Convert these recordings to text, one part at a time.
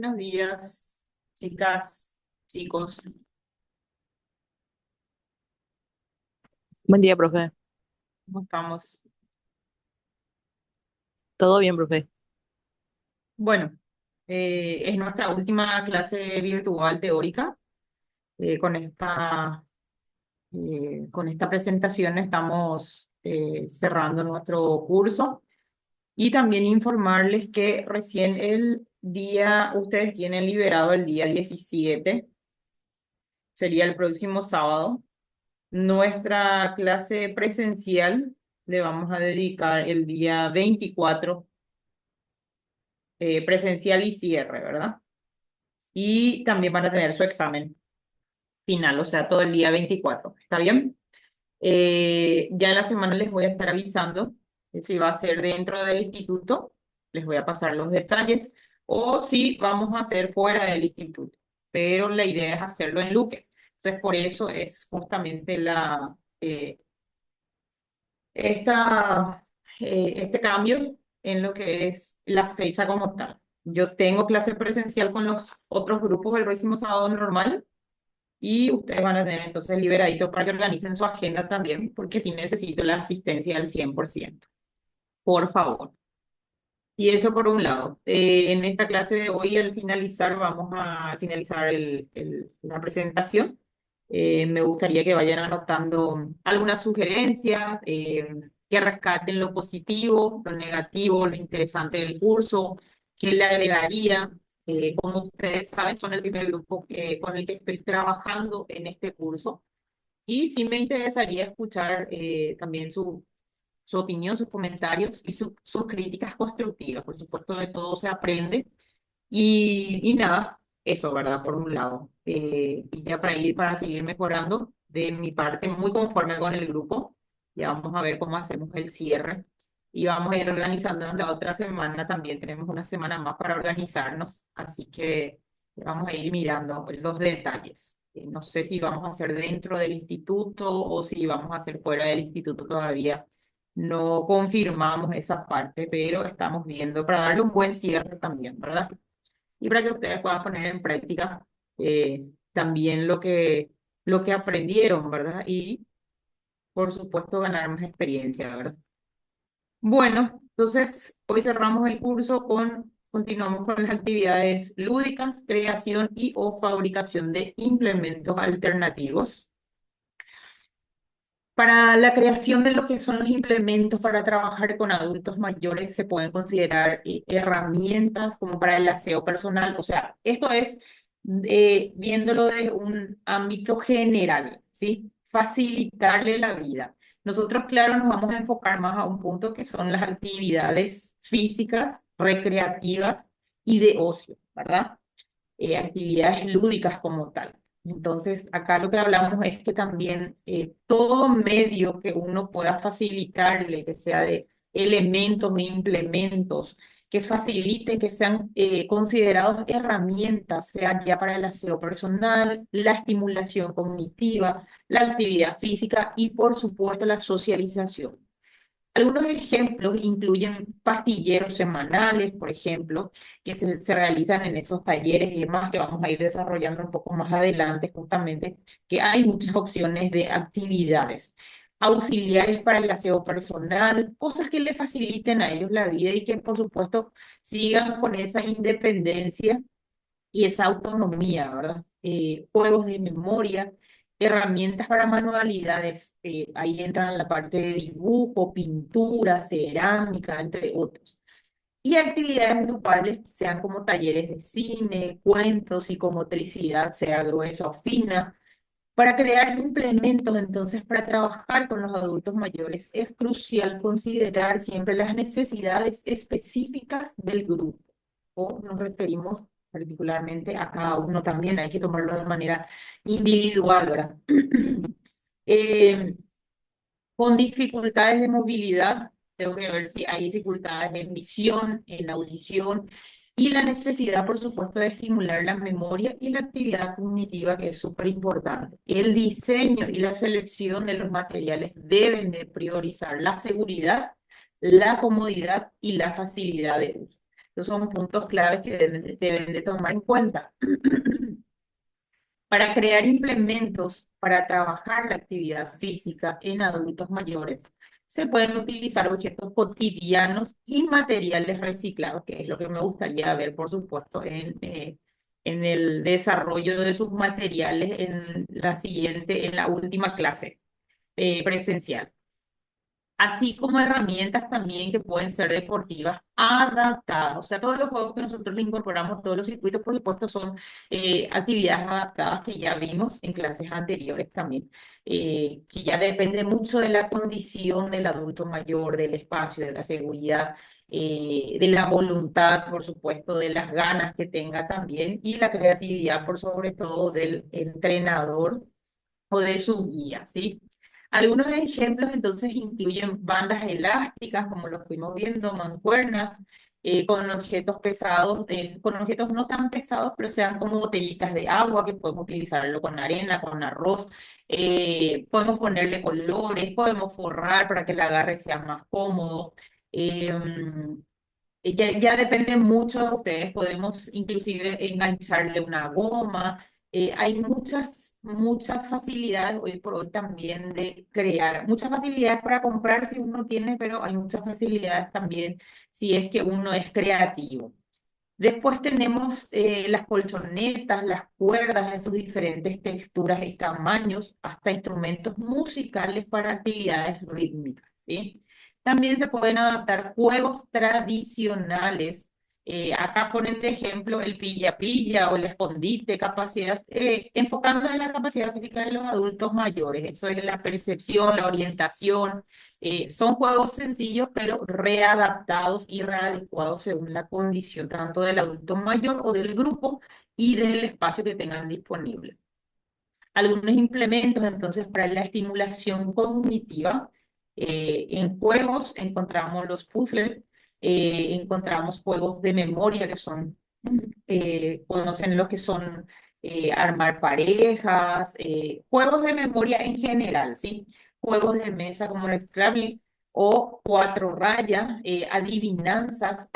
Buenos días, chicas, chicos. Buen día, profe. ¿Cómo estamos? ¿Todo bien, profe? Bueno, es nuestra última clase virtual teórica. Con esta presentación estamos cerrando nuestro curso y también informarles que recién ustedes tienen liberado el día 17, sería el próximo sábado. Nuestra clase presencial le vamos a dedicar el día 24, presencial y cierre, ¿verdad? Y también van a tener su examen final, o sea, todo el día 24. ¿Está bien? Ya en la semana les voy a estar avisando si va a ser dentro del instituto, les voy a pasar los detalles, o si vamos a hacer fuera del instituto. Pero la idea es hacerlo en Luque. Entonces, por eso es justamente esta, este cambio en lo que es la fecha como tal. Yo tengo clase presencial con los otros grupos el próximo sábado normal y ustedes van a tener entonces liberadito para que organicen su agenda también, porque sí necesito la asistencia al 100%. Por favor. Y eso por un lado. En esta clase de hoy, al finalizar, vamos a finalizar la presentación. Me gustaría que vayan anotando algunas sugerencias, que rescaten lo positivo, lo negativo, lo interesante del curso, qué le agregaría. Como ustedes saben, son el primer grupo con el que estoy trabajando en este curso. Y sí me interesaría escuchar también su opinión, sus comentarios y sus críticas constructivas. Por supuesto, de todo se aprende. Y nada, eso, ¿verdad? Por un lado. Y ya para seguir mejorando, de mi parte, muy conforme con el grupo. Ya vamos a ver cómo hacemos el cierre. Y vamos a ir organizándonos la otra semana. También tenemos una semana más para organizarnos. Así que vamos a ir mirando los detalles. No sé si vamos a hacer dentro del instituto o si vamos a hacer fuera del instituto todavía. No confirmamos esa parte, pero estamos viendo para darle un buen cierre también, ¿verdad? Y para que ustedes puedan poner en práctica también lo que aprendieron, ¿verdad? Y por supuesto ganar más experiencia, ¿verdad? Bueno, entonces hoy cerramos el curso continuamos con las actividades lúdicas, creación y o fabricación de implementos alternativos. Para la creación de lo que son los implementos para trabajar con adultos mayores se pueden considerar herramientas como para el aseo personal. O sea, esto es viéndolo de un ámbito general, ¿sí? Facilitarle la vida. Nosotros, claro, nos vamos a enfocar más a un punto que son las actividades físicas, recreativas y de ocio, ¿verdad? Actividades lúdicas como tal. Entonces, acá lo que hablamos es que también todo medio que uno pueda facilitarle, que sea de elementos e implementos, que faciliten, que sean considerados herramientas, sea ya para el aseo personal, la estimulación cognitiva, la actividad física y, por supuesto, la socialización. Algunos ejemplos incluyen pastilleros semanales, por ejemplo, que se realizan en esos talleres y demás que vamos a ir desarrollando un poco más adelante, justamente, que hay muchas opciones de actividades. Auxiliares para el aseo personal, cosas que le faciliten a ellos la vida y que, por supuesto, sigan con esa independencia y esa autonomía, ¿verdad? Juegos de memoria, herramientas para manualidades, ahí entran la parte de dibujo, pintura, cerámica, entre otros. Y actividades grupales, sean como talleres de cine, cuentos, psicomotricidad, sea gruesa o fina. Para crear implementos, entonces, para trabajar con los adultos mayores, es crucial considerar siempre las necesidades específicas del grupo. O nos referimos particularmente a cada uno también, hay que tomarlo de manera individual, ¿verdad? Eh, con dificultades de movilidad, tengo que ver si hay dificultades en visión, en audición y la necesidad, por supuesto, de estimular la memoria y la actividad cognitiva, que es súper importante. El diseño y la selección de los materiales deben de priorizar la seguridad, la comodidad y la facilidad de uso. Estos son puntos claves que deben de tomar en cuenta. Para crear implementos para trabajar la actividad física en adultos mayores, se pueden utilizar objetos cotidianos y materiales reciclados, que es lo que me gustaría ver, por supuesto, en el desarrollo de sus materiales en la última clase presencial, así como herramientas también que pueden ser deportivas adaptadas. O sea, todos los juegos que nosotros le incorporamos, todos los circuitos, por supuesto, son actividades adaptadas que ya vimos en clases anteriores también, que ya depende mucho de la condición del adulto mayor, del espacio, de la seguridad. De la voluntad, por supuesto, de las ganas que tenga también y la creatividad, por sobre todo, del entrenador o de su guía, ¿sí? Algunos ejemplos entonces incluyen bandas elásticas, como lo fuimos viendo, mancuernas, con objetos pesados, con objetos no tan pesados, pero sean como botellitas de agua, que podemos utilizarlo con arena, con arroz, podemos ponerle colores, podemos forrar para que el agarre sea más cómodo. Ya depende mucho de ustedes, podemos inclusive engancharle una goma. Hay muchas facilidades hoy por hoy también de crear, muchas facilidades para comprar si uno tiene, pero hay muchas facilidades también si es que uno es creativo. Después tenemos las colchonetas, las cuerdas en sus diferentes texturas y tamaños, hasta instrumentos musicales para actividades rítmicas, ¿sí? También se pueden adaptar juegos tradicionales. Acá ponen de ejemplo el pilla-pilla o el escondite, capacidad, enfocando en la capacidad física de los adultos mayores. Eso es la percepción, la orientación, son juegos sencillos, pero readaptados y readecuados según la condición tanto del adulto mayor o del grupo y del espacio que tengan disponible. Algunos implementos entonces para la estimulación cognitiva. En juegos encontramos los puzzles, encontramos juegos de memoria que son, conocen lo que son armar parejas, juegos de memoria en general, ¿sí? Juegos de mesa como el Scrabble o cuatro rayas, adivinanzas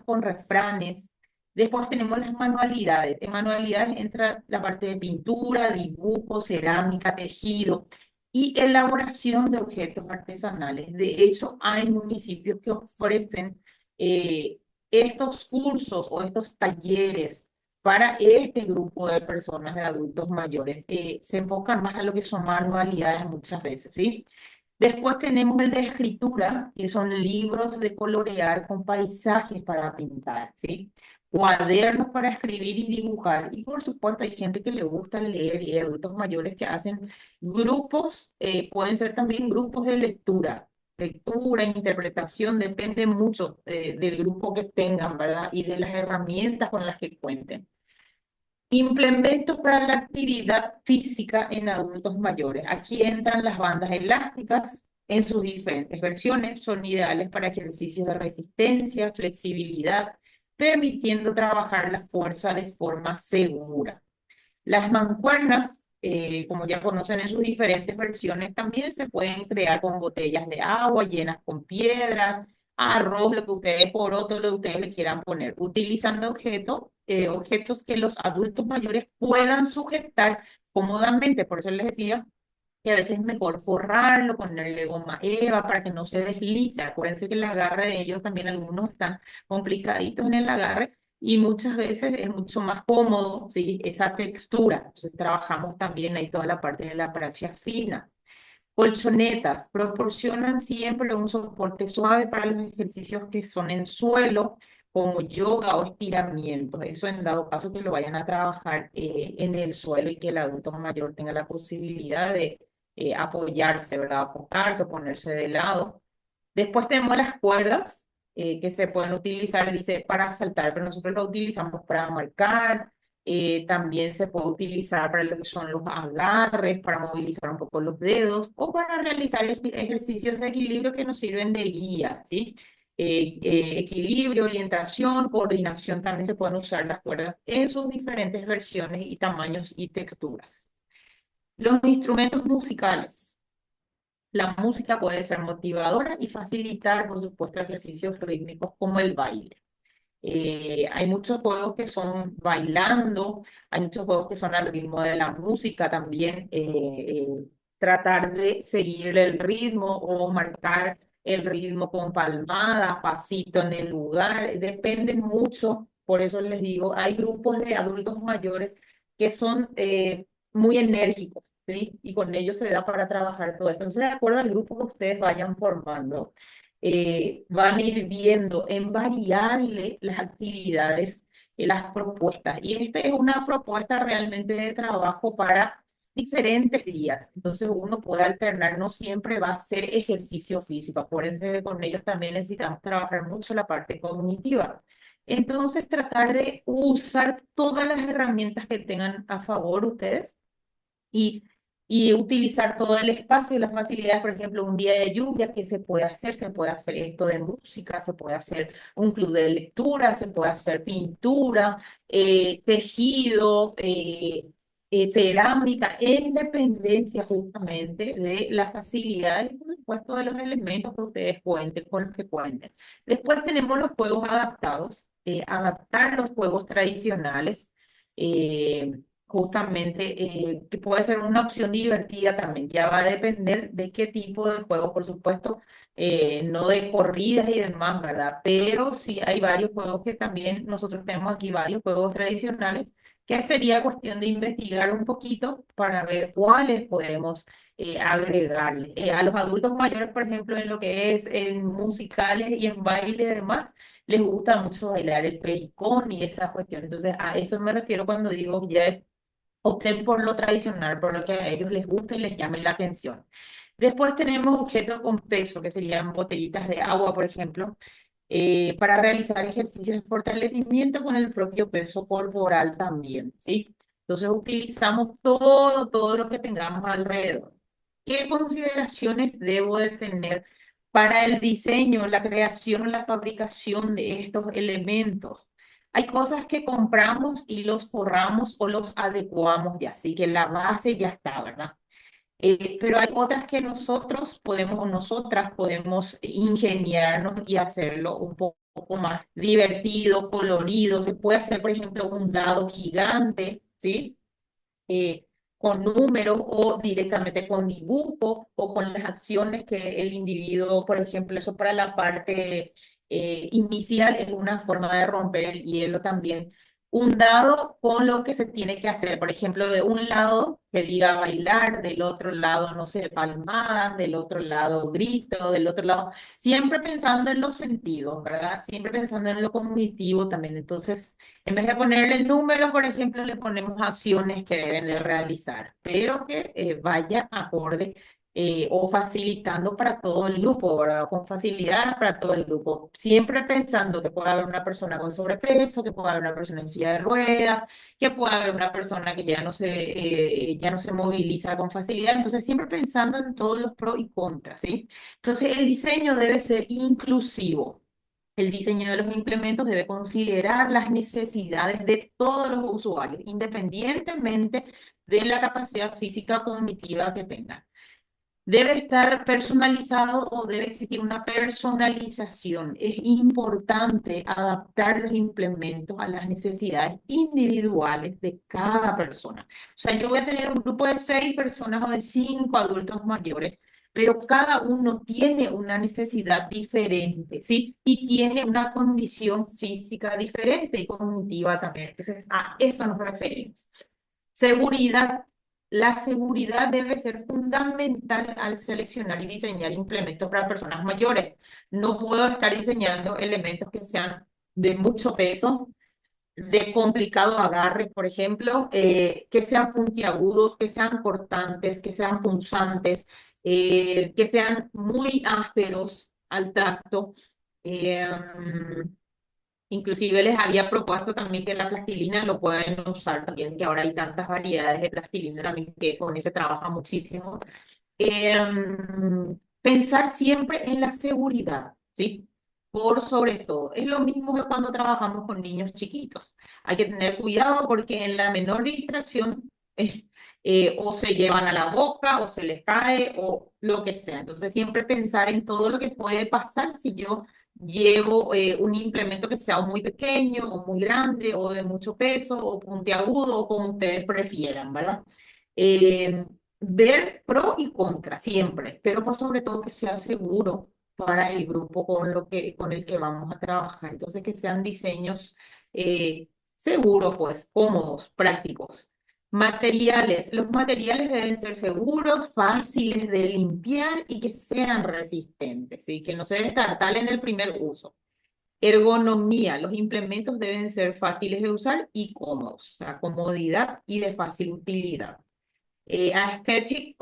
con refranes. Después tenemos las manualidades. En manualidades entra la parte de pintura, dibujo, cerámica, tejido y elaboración de objetos artesanales. De hecho, hay municipios que ofrecen eh, estos cursos o estos talleres para este grupo de personas, de adultos mayores. Se enfocan más a lo que son manualidades muchas veces, ¿sí? Después tenemos el de escritura, que son libros de colorear con paisajes para pintar, ¿sí? Cuadernos para escribir y dibujar. Y por supuesto hay gente que le gusta leer y adultos mayores que hacen grupos, pueden ser también grupos de lectura. Lectura, interpretación, depende mucho del grupo que tengan, ¿verdad? Y de las herramientas con las que cuenten. Implementos para la actividad física en adultos mayores. Aquí entran las bandas elásticas en sus diferentes versiones. Son ideales para ejercicios de resistencia, flexibilidad, permitiendo trabajar la fuerza de forma segura. Las mancuernas, como ya conocen en sus diferentes versiones, también se pueden crear con botellas de agua llenas con piedras, arroz, lo que ustedes, porotos, lo que ustedes le quieran poner, utilizando objetos que los adultos mayores puedan sujetar cómodamente. Por eso les decía que a veces es mejor forrarlo, ponerle goma eva para que no se deslice. Acuérdense que el agarre de ellos también algunos están complicaditos en el agarre y muchas veces es mucho más cómodo, ¿sí? Esa textura. Entonces trabajamos también ahí toda la parte de la praxia fina. Colchonetas proporcionan siempre un soporte suave para los ejercicios que son en suelo, como yoga o estiramientos. Eso en dado caso que lo vayan a trabajar en el suelo y que el adulto mayor tenga la posibilidad de apoyarse, ¿verdad? Acostarse o ponerse de lado. Después tenemos las cuerdas que se pueden utilizar, dice, para saltar, pero nosotros lo utilizamos para marcar. También se puede utilizar para lo que son los agarres, para movilizar un poco los dedos o para realizar ejercicios de equilibrio que nos sirven de guía, ¿sí? Equilibrio, orientación, coordinación, también se pueden usar las cuerdas en sus diferentes versiones y tamaños y texturas. Los instrumentos musicales. La música puede ser motivadora y facilitar, por supuesto, ejercicios rítmicos como el baile. Hay muchos juegos que son bailando, hay muchos juegos que son al ritmo de la música también. Tratar de seguir el ritmo o marcar el ritmo con palmadas, pasito en el lugar, depende mucho. Por eso les digo, hay grupos de adultos mayores que son muy enérgicos, ¿sí? Y con ellos se da para trabajar todo esto. Entonces, de acuerdo al grupo que ustedes vayan formando, van a ir viendo en variarle las actividades y las propuestas. Y esta es una propuesta realmente de trabajo para diferentes días. Entonces uno puede alternar, no siempre va a ser ejercicio físico. Acuérdense que con ellos también necesitamos trabajar mucho la parte cognitiva. Entonces tratar de usar todas las herramientas que tengan a favor ustedes y, y utilizar todo el espacio y las facilidades. Por ejemplo, un día de lluvia, ¿qué se puede hacer? Se puede hacer esto de música, se puede hacer un club de lectura, se puede hacer pintura, tejido, cerámica, en dependencia justamente de las facilidades y por supuesto de los elementos que ustedes cuenten, con los que cuenten. Después tenemos los juegos adaptados, adaptar los juegos tradicionales. Justamente, que puede ser una opción divertida también. Ya va a depender de qué tipo de juego, por supuesto, no de corridas y demás, ¿verdad? Pero sí hay varios juegos que también nosotros tenemos aquí, varios juegos tradicionales, que sería cuestión de investigar un poquito para ver cuáles podemos agregarle. A los adultos mayores, por ejemplo, en lo que es en musicales y en baile y demás, les gusta mucho bailar el pericón y esa cuestión. Entonces, a eso me refiero cuando digo que ya es opten por lo tradicional, por lo que a ellos les gusta y les llame la atención. Después tenemos objetos con peso, que serían botellitas de agua, por ejemplo, para realizar ejercicios de fortalecimiento con el propio peso corporal también, ¿sí? Entonces utilizamos todo lo que tengamos alrededor. ¿Qué consideraciones debo de tener para el diseño, la creación, la fabricación de estos elementos? Hay cosas que compramos y los forramos o los adecuamos ya, así que la base ya está, ¿verdad? Pero hay otras que nosotros podemos, o nosotras podemos ingeniarnos y hacerlo un poco más divertido, colorido. Se puede hacer, por ejemplo, un dado gigante, ¿sí? eh, con números o directamente con dibujo o con las acciones que el individuo, por ejemplo, eso para la parte inicial es una forma de romper el hielo también. Un dado con lo que se tiene que hacer, por ejemplo, de un lado que diga bailar, del otro lado, no sé, palmadas, del otro lado grito, del otro lado, siempre pensando en los sentidos, ¿verdad? Siempre pensando en lo cognitivo también. Entonces, en vez de ponerle números, por ejemplo, le ponemos acciones que deben de realizar, pero que vaya acorde o facilitando para todo el grupo, ¿verdad? Con facilidad para todo el grupo. Siempre pensando que puede haber una persona con sobrepeso, que puede haber una persona en silla de ruedas, que puede haber una persona que ya no se moviliza con facilidad. Entonces, siempre pensando en todos los pros y contras, ¿sí? Entonces, el diseño debe ser inclusivo. El diseño de los implementos debe considerar las necesidades de todos los usuarios, independientemente de la capacidad física o cognitiva que tengan. Debe estar personalizado o debe existir una personalización. Es importante adaptar los implementos a las necesidades individuales de cada persona. O sea, yo voy a tener un grupo de 6 personas o de 5 adultos mayores, pero cada uno tiene una necesidad diferente, ¿sí? Y tiene una condición física diferente y cognitiva también. Entonces, a eso nos referimos. Seguridad. La seguridad debe ser fundamental al seleccionar y diseñar implementos para personas mayores. No puedo estar diseñando elementos que sean de mucho peso, de complicado agarre, por ejemplo, que sean puntiagudos, que sean cortantes, que sean punzantes, que sean muy ásperos al tacto. Eh, Inclusive les había propuesto también que la plastilina lo pueden usar también, que ahora hay tantas variedades de plastilina también que con eso trabaja muchísimo. Pensar siempre en la seguridad, ¿sí? Por sobre todo. Es lo mismo que cuando trabajamos con niños chiquitos. Hay que tener cuidado porque en la menor distracción o se llevan a la boca o se les cae o lo que sea. Entonces siempre pensar en todo lo que puede pasar si yo llevo un implemento que sea o muy pequeño o muy grande o de mucho peso o puntiagudo o como ustedes prefieran, ¿verdad? Eh, Ver pro y contra siempre, pero por sobre todo que sea seguro para el grupo con el que vamos a trabajar. Entonces, que sean diseños seguros, pues, cómodos, prácticos. Materiales. Los materiales deben ser seguros, fáciles de limpiar y que sean resistentes, ¿sí? Que no se destartalen en el primer uso. Ergonomía. Los implementos deben ser fáciles de usar y cómodos, o sea, comodidad y de fácil utilidad. Aesthetic,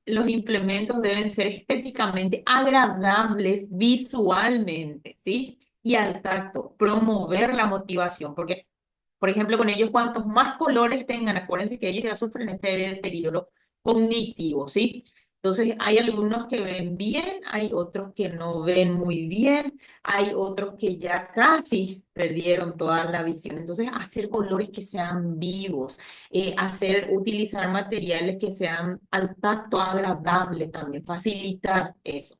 los implementos deben ser estéticamente agradables visualmente, ¿sí? Y al tacto, promover la motivación, porque por ejemplo, con ellos, cuantos más colores tengan, acuérdense que ellos ya sufren este deterioro cognitivo, ¿sí? Entonces, hay algunos que ven bien, hay otros que no ven muy bien, hay otros que ya casi perdieron toda la visión. Entonces, hacer colores que sean vivos, utilizar materiales que sean al tacto agradables también, facilitar eso.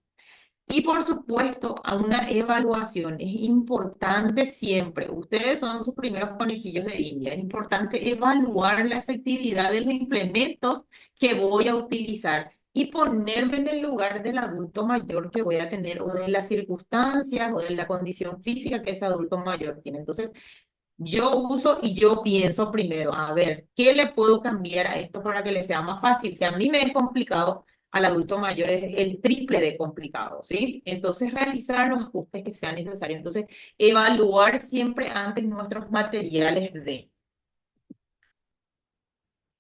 Y por supuesto, a una evaluación es importante siempre, ustedes son sus primeros conejillos de India, es importante evaluar la efectividad de los implementos que voy a utilizar y ponerme en el lugar del adulto mayor que voy a tener o de las circunstancias o de la condición física que ese adulto mayor tiene. Entonces, yo uso y yo pienso primero, a ver, ¿qué le puedo cambiar a esto para que le sea más fácil? Si a mí me es complicado, al adulto mayor es el triple de complicado, ¿sí? Entonces, realizar los ajustes que sean necesarios. Entonces, evaluar siempre antes nuestros materiales de...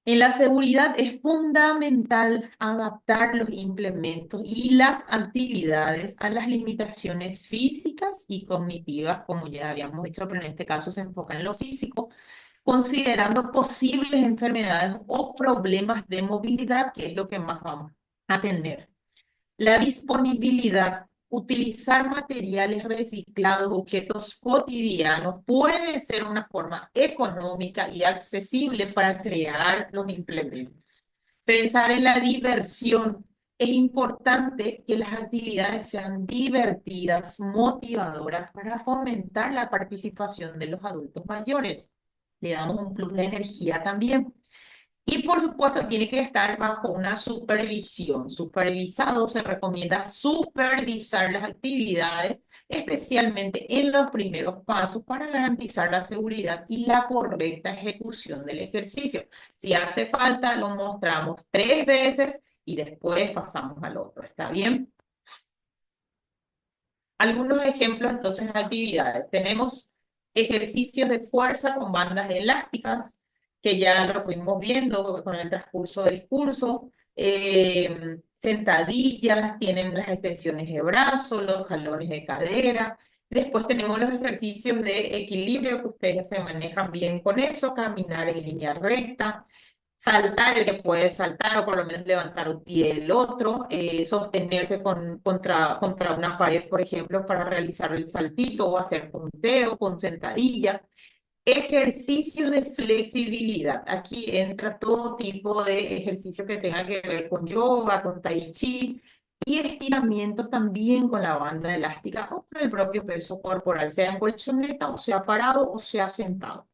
En la seguridad es fundamental adaptar los implementos y las actividades a las limitaciones físicas y cognitivas, como ya habíamos dicho, pero en este caso se enfoca en lo físico, considerando posibles enfermedades o problemas de movilidad, que es lo que más vamos a tener. La disponibilidad, utilizar materiales reciclados, objetos cotidianos, puede ser una forma económica y accesible para crear los implementos. Pensar en la diversión. Es importante que las actividades sean divertidas, motivadoras para fomentar la participación de los adultos mayores. Le damos un plus de energía también. Y por supuesto tiene que estar bajo una supervisión. Supervisado se recomienda supervisar las actividades, especialmente en los primeros pasos para garantizar la seguridad y la correcta ejecución del ejercicio. Si hace falta, lo mostramos 3 veces y después pasamos al otro. ¿Está bien? Algunos ejemplos entonces de actividades. Tenemos ejercicios de fuerza con bandas elásticas, que ya lo fuimos viendo con el transcurso del curso. Sentadillas, tienen las extensiones de brazo, los jalones de cadera. Después tenemos los ejercicios de equilibrio, que ustedes se manejan bien con eso, caminar en línea recta, saltar el que puede saltar o por lo menos levantar un pie del otro, sostenerse contra una pared, por ejemplo, para realizar el saltito o hacer punteo con sentadilla. Ejercicios de flexibilidad. Aquí entra todo tipo de ejercicio que tenga que ver con yoga, con tai chi y estiramientos también con la banda elástica o con el propio peso corporal, sea en colchoneta o sea parado o sea sentado.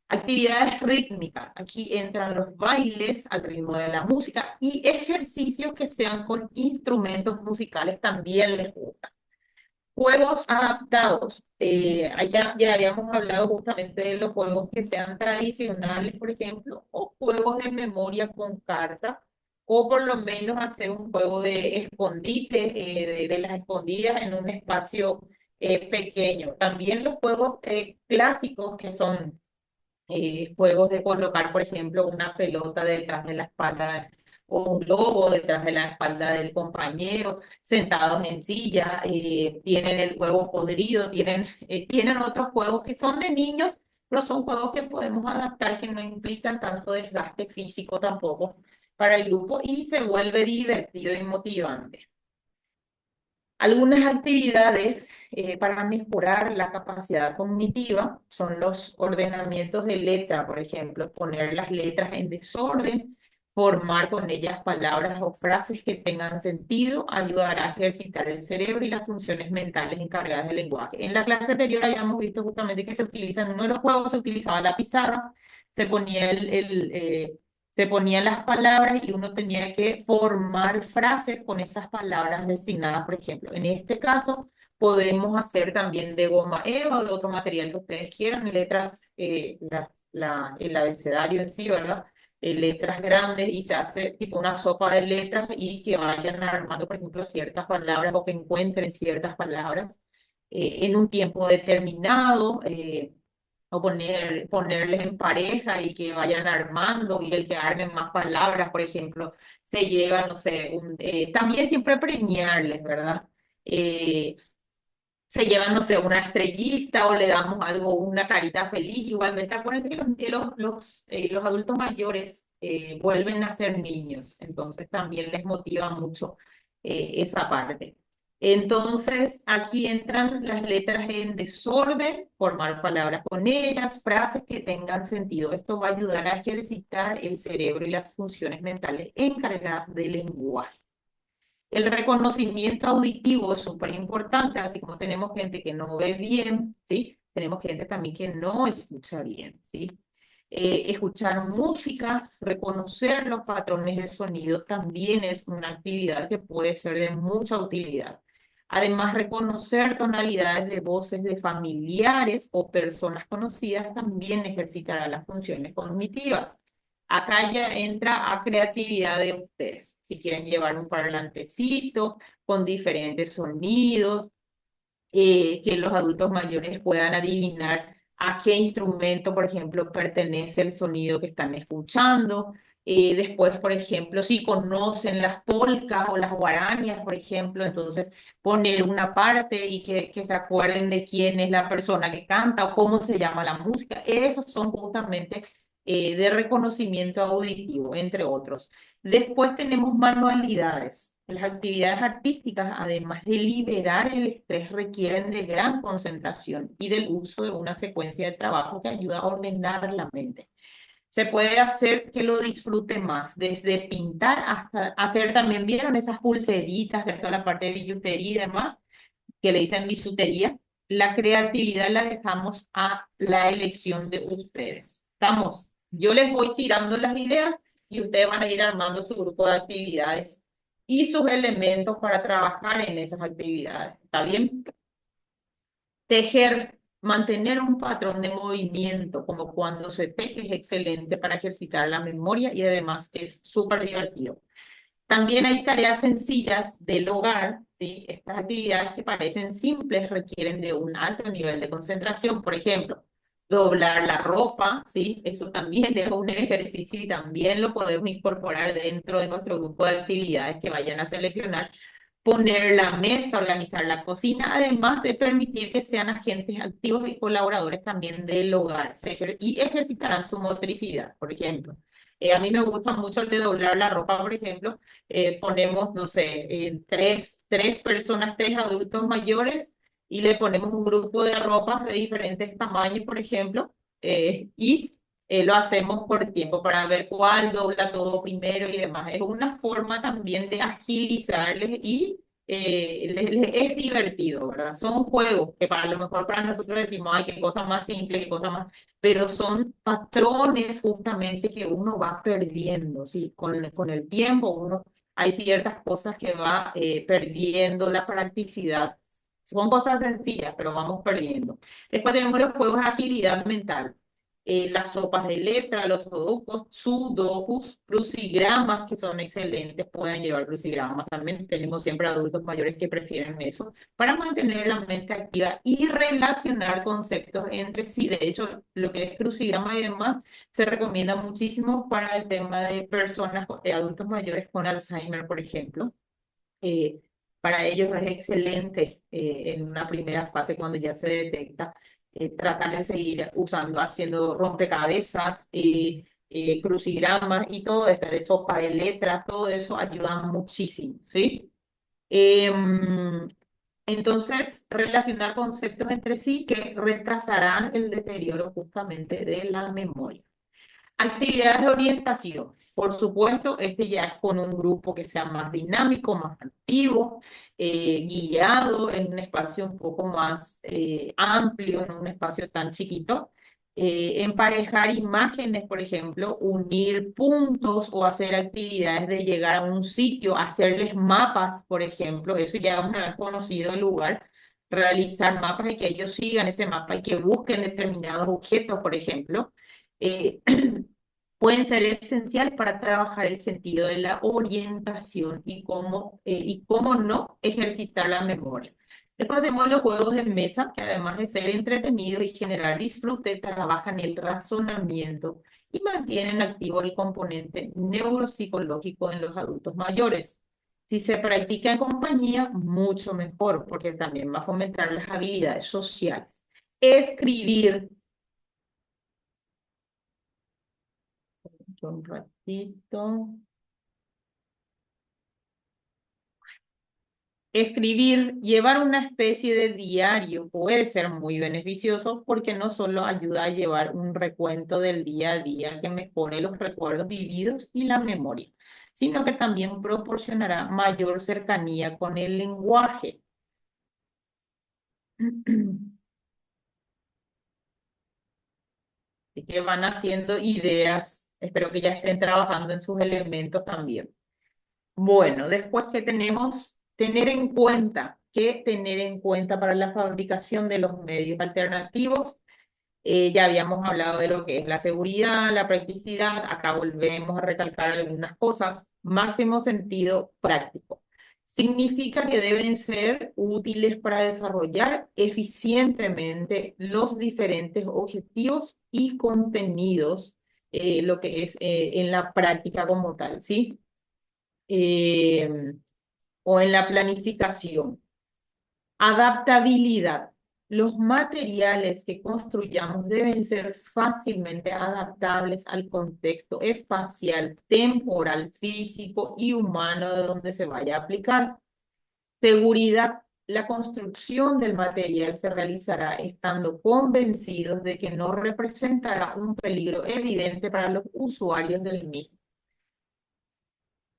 Actividades rítmicas. Aquí entran los bailes al ritmo de la música y ejercicios que sean con instrumentos musicales también les gusta. Juegos adaptados. Allá ya habíamos hablado justamente de los juegos que sean tradicionales, por ejemplo, o juegos de memoria con carta, o por lo menos hacer un juego de escondite, de las escondidas en un espacio pequeño. También los juegos clásicos que son juegos de colocar, por ejemplo, una pelota detrás de la espalda o un globo detrás de la espalda del compañero, sentados en silla, tienen el juego podrido, tienen otros juegos que son de niños, pero son juegos que podemos adaptar que no implican tanto desgaste físico tampoco para el grupo y se vuelve divertido y motivante. Algunas actividades para mejorar la capacidad cognitiva son los ordenamientos de letra, por ejemplo, poner las letras en desorden formar con ellas palabras o frases que tengan sentido, ayudará a ejercitar el cerebro y las funciones mentales encargadas del lenguaje. En la clase anterior habíamos visto justamente que se utiliza, en uno de los juegos se utilizaba la pizarra, se ponía se ponían las palabras y uno tenía que formar frases con esas palabras designadas, por ejemplo. En este caso, podemos hacer también de goma eva o de otro material que ustedes quieran, letras, el abecedario en sí, ¿verdad? Letras grandes y se hace tipo una sopa de letras y que vayan armando, por ejemplo, ciertas palabras o que encuentren ciertas palabras en un tiempo determinado. O ponerles en pareja y que vayan armando y el que armen más palabras, por ejemplo, se lleva, no sé, también siempre premiarles, ¿verdad? Eh, Se llevan, no sé, una estrellita o le damos algo, una carita feliz. Igualmente, acuérdense que los adultos mayores vuelven a ser niños, entonces también les motiva mucho esa parte. Entonces, aquí entran las letras en desorden, formar palabras con ellas, frases que tengan sentido. Esto va a ayudar a ejercitar el cerebro y las funciones mentales encargadas del lenguaje. El reconocimiento auditivo es súper importante, así como tenemos gente que no ve bien, ¿sí? Tenemos gente también que no escucha bien, ¿sí? Escuchar música, reconocer los patrones de sonido también es una actividad que puede ser de mucha utilidad. Además, reconocer tonalidades de voces de familiares o personas conocidas también ejercitará las funciones cognitivas. Acá ya entra a creatividad de ustedes. Si quieren llevar un parlantecito con diferentes sonidos, que los adultos mayores puedan adivinar a qué instrumento, por ejemplo, pertenece el sonido que están escuchando. Después, por ejemplo, si conocen las polcas o las guarañas, por ejemplo, entonces poner una parte y que se acuerden de quién es la persona que canta o cómo se llama la música. Esos son justamente de reconocimiento auditivo, entre otros. Después tenemos manualidades. Las actividades artísticas, además de liberar el estrés, requieren de gran concentración y del uso de una secuencia de trabajo que ayuda a ordenar la mente. Se puede hacer que lo disfrute más, desde pintar hasta hacer también, ¿vieron esas pulseritas, hacer toda la parte de billutería y demás, que le dicen bisutería? La creatividad la dejamos a la elección de ustedes. Estamos, yo les voy tirando las ideas y ustedes van a ir armando su grupo de actividades y sus elementos para trabajar en esas actividades. ¿Está bien? Tejer, mantener un patrón de movimiento, como cuando se teje, es excelente para ejercitar la memoria y además es súper divertido. También hay tareas sencillas del hogar, ¿sí? Estas actividades que parecen simples requieren de un alto nivel de concentración. Por ejemplo, doblar la ropa, ¿sí? Eso también es un ejercicio y también lo podemos incorporar dentro de nuestro grupo de actividades que vayan a seleccionar. Poner la mesa, organizar la cocina, además de permitir que sean agentes activos y colaboradores también del hogar. Y ejercitarán su motricidad, por ejemplo. A mí me gusta mucho el de doblar la ropa, por ejemplo. Ponemos, no sé, tres personas, tres adultos mayores, y le ponemos un grupo de ropas de diferentes tamaños, por ejemplo, lo hacemos por tiempo para ver cuál dobla todo primero y demás. Es una forma también de agilizarles y es divertido, ¿verdad? Son juegos que para lo mejor para nosotros decimos, ay, qué cosa más simple, qué cosa más, pero son patrones justamente que uno va perdiendo, ¿sí? Con el tiempo uno, hay ciertas cosas que va perdiendo la practicidad. Son cosas sencillas, pero vamos perdiendo. Después tenemos los juegos de agilidad mental, las sopas de letra, los sudokus, crucigramas, que son excelentes, pueden llevar crucigramas también. Tenemos siempre adultos mayores que prefieren eso para mantener la mente activa y relacionar conceptos entre sí. De hecho, lo que es crucigrama y demás se recomienda muchísimo para el tema de personas, de adultos mayores con Alzheimer, por ejemplo. Eh, para ellos es excelente en una primera fase cuando ya se detecta, tratar de seguir usando, haciendo rompecabezas, crucigramas y todo esto, de sopa de letras, todo eso ayuda muchísimo, ¿sí? Em, entonces, relacionar conceptos entre sí que retrasarán el deterioro justamente de la memoria. Actividades de orientación. Por supuesto, este ya es con un grupo que sea más dinámico, más activo, guiado en un espacio un poco más amplio, en un espacio tan chiquito. Emparejar imágenes, por ejemplo, unir puntos o hacer actividades de llegar a un sitio, hacerles mapas, por ejemplo, eso ya una vez conocido el lugar, realizar mapas y que ellos sigan ese mapa y que busquen determinados objetos, por ejemplo. Eh, pueden ser esenciales para trabajar el sentido de la orientación y cómo no ejercitar la memoria. Después tenemos los juegos de mesa, que además de ser entretenidos y generar disfrute, trabajan el razonamiento y mantienen activo el componente neuropsicológico en los adultos mayores. Si se practica en compañía, mucho mejor, porque también va a fomentar las habilidades sociales. Escribir, un ratito. Escribir, llevar una especie de diario puede ser muy beneficioso porque no solo ayuda a llevar un recuento del día a día que mejore los recuerdos vividos y la memoria, sino que también proporcionará mayor cercanía con el lenguaje. Así que van haciendo ideas, espero que ya estén trabajando en sus elementos también. Bueno, después que tenemos, tener en cuenta para la fabricación de los medios alternativos. Ya habíamos hablado de lo que es la seguridad, la practicidad, acá volvemos a recalcar algunas cosas. Máximo sentido práctico. Significa que deben ser útiles para desarrollar eficientemente los diferentes objetivos y contenidos, lo que es en la práctica como tal, ¿sí? Eh, o en la planificación. Adaptabilidad. Los materiales que construyamos deben ser fácilmente adaptables al contexto espacial, temporal, físico y humano de donde se vaya a aplicar. Seguridad. La construcción del material se realizará estando convencidos de que no representará un peligro evidente para los usuarios del mismo.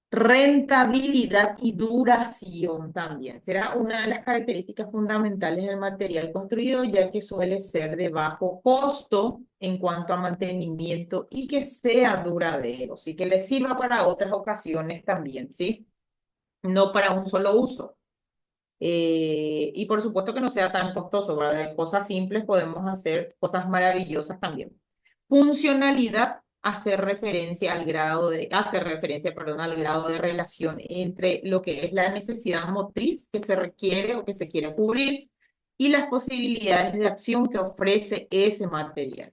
Rentabilidad y duración también. Será una de las características fundamentales del material construido, ya que suele ser de bajo costo en cuanto a mantenimiento y que sea duradero, sí que le sirva para otras ocasiones también, ¿sí? No para un solo uso. Y por supuesto que no sea tan costoso, ¿verdad? De cosas simples podemos hacer cosas maravillosas también. Funcionalidad, hacer referencia, perdón, al grado de relación entre lo que es la necesidad motriz que se requiere o que se quiere cubrir y las posibilidades de acción que ofrece ese material.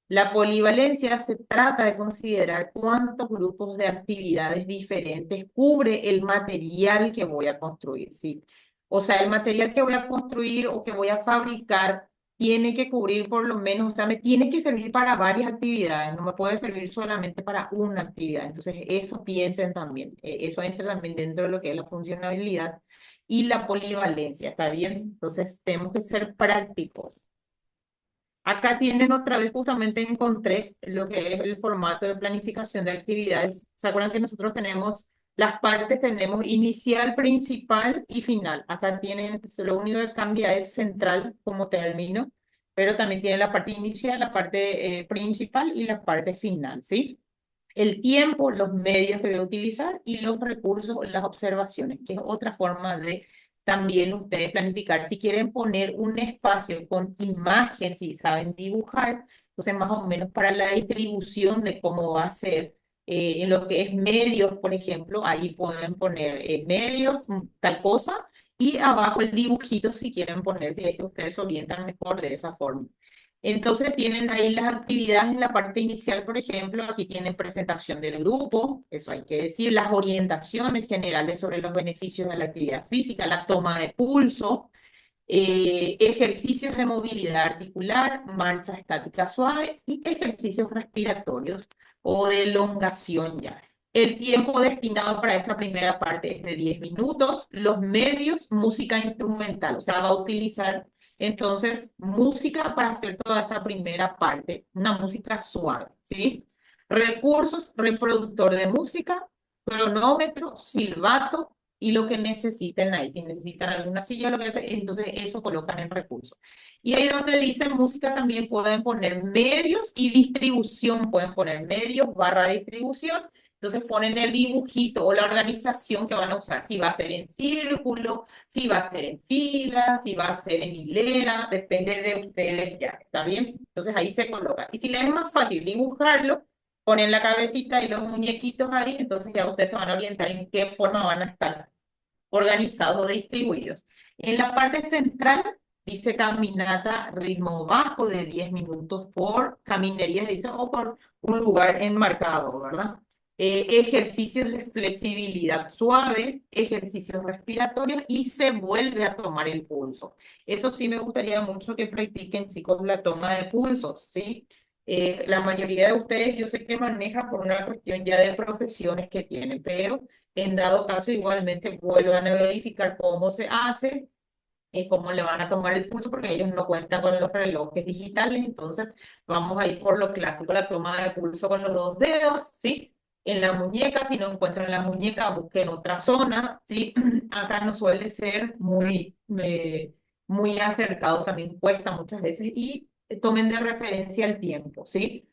La polivalencia se trata de considerar cuántos grupos de actividades diferentes cubre el material que voy a construir, ¿sí? O sea, el material que voy a construir o que voy a fabricar tiene que cubrir por lo menos, o sea, me tiene que servir para varias actividades, no me puede servir solamente para una actividad. Entonces, eso piensen también, eso entra también dentro de lo que es la funcionalidad y la polivalencia, ¿está bien? Entonces, tenemos que ser prácticos. Acá tienen otra vez, justamente encontré lo que es el formato de planificación de actividades. ¿Se acuerdan que nosotros tenemos las partes, tenemos inicial, principal y final? Acá tienen, lo único que cambia es central como término, pero también tiene la parte inicial, la parte principal y la parte final, ¿sí? El tiempo, los medios que voy a utilizar y los recursos, las observaciones, que es otra forma de también ustedes planificar. Si quieren poner un espacio con imagen, si saben dibujar, entonces más o menos para la distribución de cómo va a ser en lo que es medios, por ejemplo, ahí pueden poner medios, tal cosa, y abajo el dibujito si quieren poner, si es que ustedes se orientan mejor de esa forma. Entonces tienen ahí las actividades en la parte inicial, por ejemplo, aquí tienen presentación del grupo, eso hay que decir, las orientaciones generales sobre los beneficios de la actividad física, la toma de pulso, ejercicios de movilidad articular, marcha estática suave y ejercicios respiratorios o de elongación ya. El tiempo destinado para esta primera parte es de 10 minutos. Los medios, música instrumental, o sea, va a utilizar entonces música para hacer toda esta primera parte, una música suave, ¿sí? Recursos, reproductor de música, cronómetro, silbato y lo que necesiten ahí. Si necesitan alguna silla, lo que sea, entonces eso colocan en recursos. Y ahí donde dice música también pueden poner medios y distribución, pueden poner medios barra distribución. Entonces ponen el dibujito o la organización que van a usar, si va a ser en círculo, si va a ser en fila, si va a ser en hilera, depende de ustedes ya, ¿está bien? Entonces ahí se coloca. Y si les es más fácil dibujarlo, ponen la cabecita y los muñequitos ahí, entonces ya ustedes se van a orientar en qué forma van a estar organizados o distribuidos. En la parte central dice caminata ritmo bajo de 10 minutos por caminería, dice, o por un lugar enmarcado, ¿verdad? Ejercicios de flexibilidad suave, ejercicios respiratorios y se vuelve a tomar el pulso. Eso sí me gustaría mucho que practiquen, chicos, la toma de pulsos, ¿sí? La mayoría de ustedes yo sé que manejan por una cuestión ya de profesiones que tienen, pero en dado caso, igualmente vuelvan a verificar cómo se hace, cómo le van a tomar el pulso, porque ellos no cuentan con los relojes digitales. Entonces, vamos a ir por lo clásico, la toma de pulso con los dos dedos, ¿sí? En la muñeca, si no encuentran la muñeca, busquen otra zona, ¿sí? Acá no suele ser muy acertado, también cuesta muchas veces, y tomen de referencia el tiempo, ¿sí?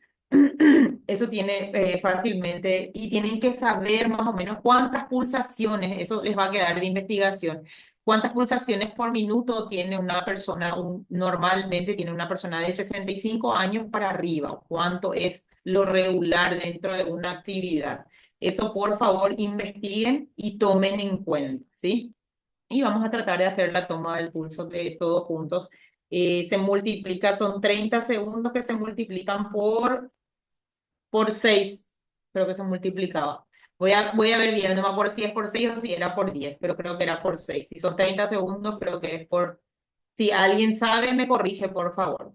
Eso tiene fácilmente y tienen que saber más o menos cuántas pulsaciones, eso les va a quedar de investigación, cuántas pulsaciones por minuto tiene una persona, normalmente tiene una persona de 65 años para arriba, cuánto es lo regular dentro de una actividad. Eso por favor investiguen y tomen en cuenta, ¿sí? Y vamos a tratar de hacer la toma del pulso de todos juntos. Se multiplica, son 30 segundos que se multiplican por 6, creo que se multiplicaba. Voy a ver bien, no me acuerdo si es por 6 o si era por 10, pero creo que era por 6. Si son 30 segundos, creo que es por... Si alguien sabe, me corrige, por favor.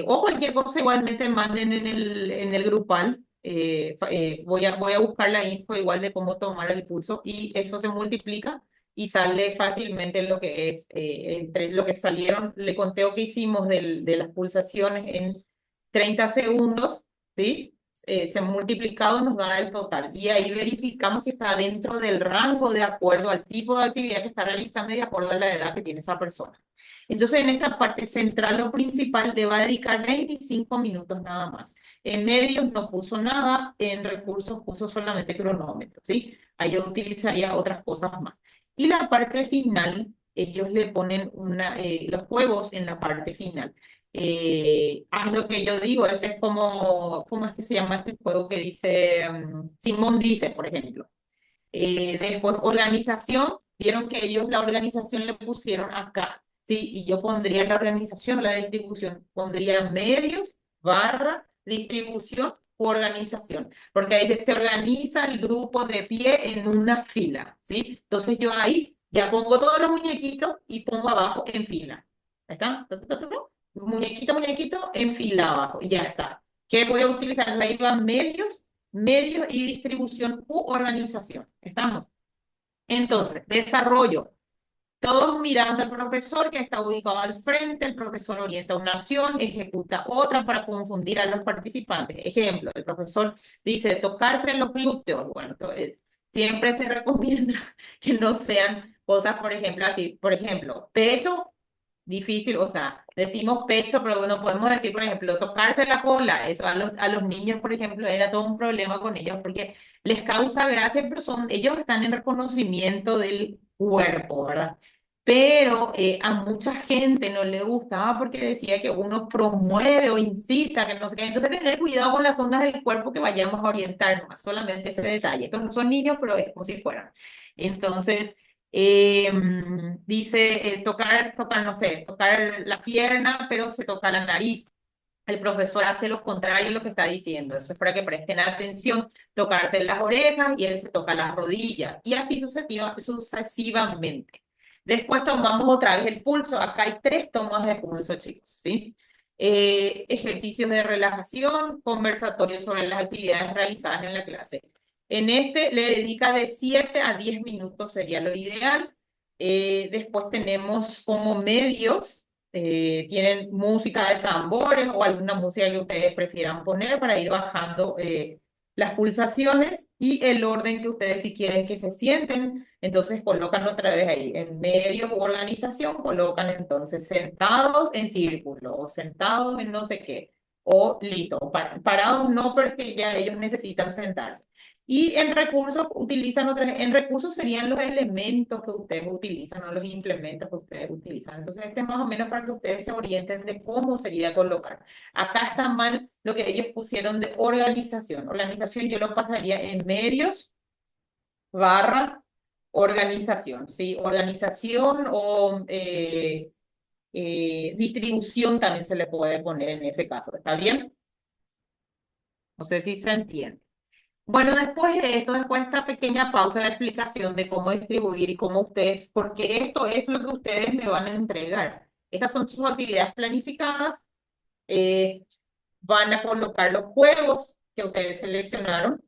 O cualquier cosa, igualmente manden en el grupal. Voy a buscar la info igual de cómo tomar el pulso y eso se multiplica y sale fácilmente lo que es, entre lo que salieron, le conteo que hicimos de las pulsaciones en 30 segundos, ¿sí? Se multiplicado nos da el total y ahí verificamos si está dentro del rango de acuerdo al tipo de actividad que está realizando y de acuerdo a la edad que tiene esa persona. Entonces, en esta parte central o principal le va a dedicar 25 minutos nada más. En medios no puso nada, en recursos puso solamente cronómetro, ¿sí? Ahí yo utilizaría otras cosas más. Y la parte final, ellos le ponen los juegos en la parte final. Haz lo que yo digo, ese es como, ¿cómo es que se llama este juego que dice, Simón dice, por ejemplo? Después, organización, vieron que ellos la organización le pusieron acá, ¿sí? Y yo pondría la organización, la distribución, pondría medios, barra, distribución, organización, porque ahí se organiza el grupo de pie en una fila, ¿sí? Entonces yo ahí ya pongo todos los muñequitos y pongo abajo en fila. ¿Está? Muñequito, muñequito, en fila abajo, y ya está. ¿Qué voy a utilizar? Ahí van medios y distribución u organización. ¿Estamos? Entonces, desarrollo. Todos mirando al profesor que está ubicado al frente, el profesor orienta una acción, ejecuta otra para confundir a los participantes. Ejemplo, el profesor dice tocarse en los glúteos. Bueno, entonces, siempre se recomienda que no sean cosas, por ejemplo, así, por ejemplo, pecho difícil, o sea, decimos pecho, pero bueno, podemos decir, por ejemplo, tocarse la cola, eso a los niños, por ejemplo, era todo un problema con ellos porque les causa gracia, pero ellos están en reconocimiento del cuerpo, ¿verdad? Pero a mucha gente no le gustaba porque decía que uno promueve o incita, que no sé qué. Entonces, tener cuidado con las zonas del cuerpo que vayamos a orientar, más solamente ese detalle. Estos no son niños, pero es como si fueran. Entonces, dice tocar, no sé, tocar la pierna, pero se toca la nariz. El profesor hace lo contrario de lo que está diciendo. Eso es para que presten atención, tocarse las orejas y él se toca las rodillas y así sucesivamente. Después tomamos otra vez el pulso. Acá hay 3 tomas de pulso, chicos, ¿sí? Ejercicios de relajación, conversatorios sobre las actividades realizadas en la clase. En este le dedica de 7 a 10 minutos, sería lo ideal. Después tenemos como medios. tienen música de tambores o alguna música que ustedes prefieran poner para ir bajando las pulsaciones y el orden que ustedes si quieren que se sienten. Entonces colocan otra vez ahí en medio u organización, colocan entonces sentados en círculo o sentados en no sé qué. O listo, parados no porque ya ellos necesitan sentarse. Y en recursos utilizan otras, en recursos serían los elementos que ustedes utilizan, no los implementos que ustedes utilizan. Entonces, este es más o menos para que ustedes se orienten de cómo sería colocar. Acá está mal lo que ellos pusieron de organización. Organización yo lo pasaría en medios barra organización, ¿sí? Organización o distribución también se le puede poner en ese caso. ¿Está bien? No sé si se entiende. Bueno, después de esto, después de esta pequeña pausa de explicación de cómo distribuir y cómo ustedes, porque esto es lo que ustedes me van a entregar. Estas son sus actividades planificadas. eh, Van a colocar los juegos que ustedes seleccionaron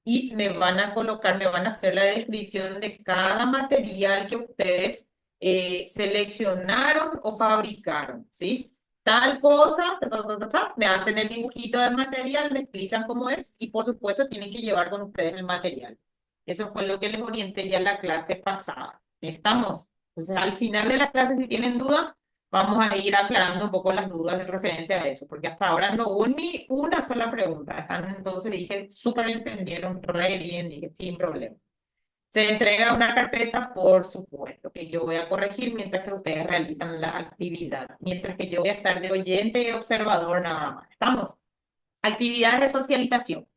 y me van a colocar, me van a hacer la descripción de cada material que ustedes seleccionaron o fabricaron, ¿sí? Tal cosa, me hacen el dibujito del material, me explican cómo es y por supuesto tienen que llevar con ustedes el material. Eso fue lo que les orienté ya en la clase pasada. ¿Estamos? Entonces, al final de la clase, si tienen dudas, vamos a ir aclarando un poco las dudas referente a eso, porque hasta ahora no hubo ni una sola pregunta. Entonces dije, súper entendieron, re bien, dije, sin problema. Se entrega una carpeta, por supuesto, que yo voy a corregir mientras que ustedes realizan la actividad, mientras que yo voy a estar de oyente y observador nada más. ¿Estamos? Actividades de socialización.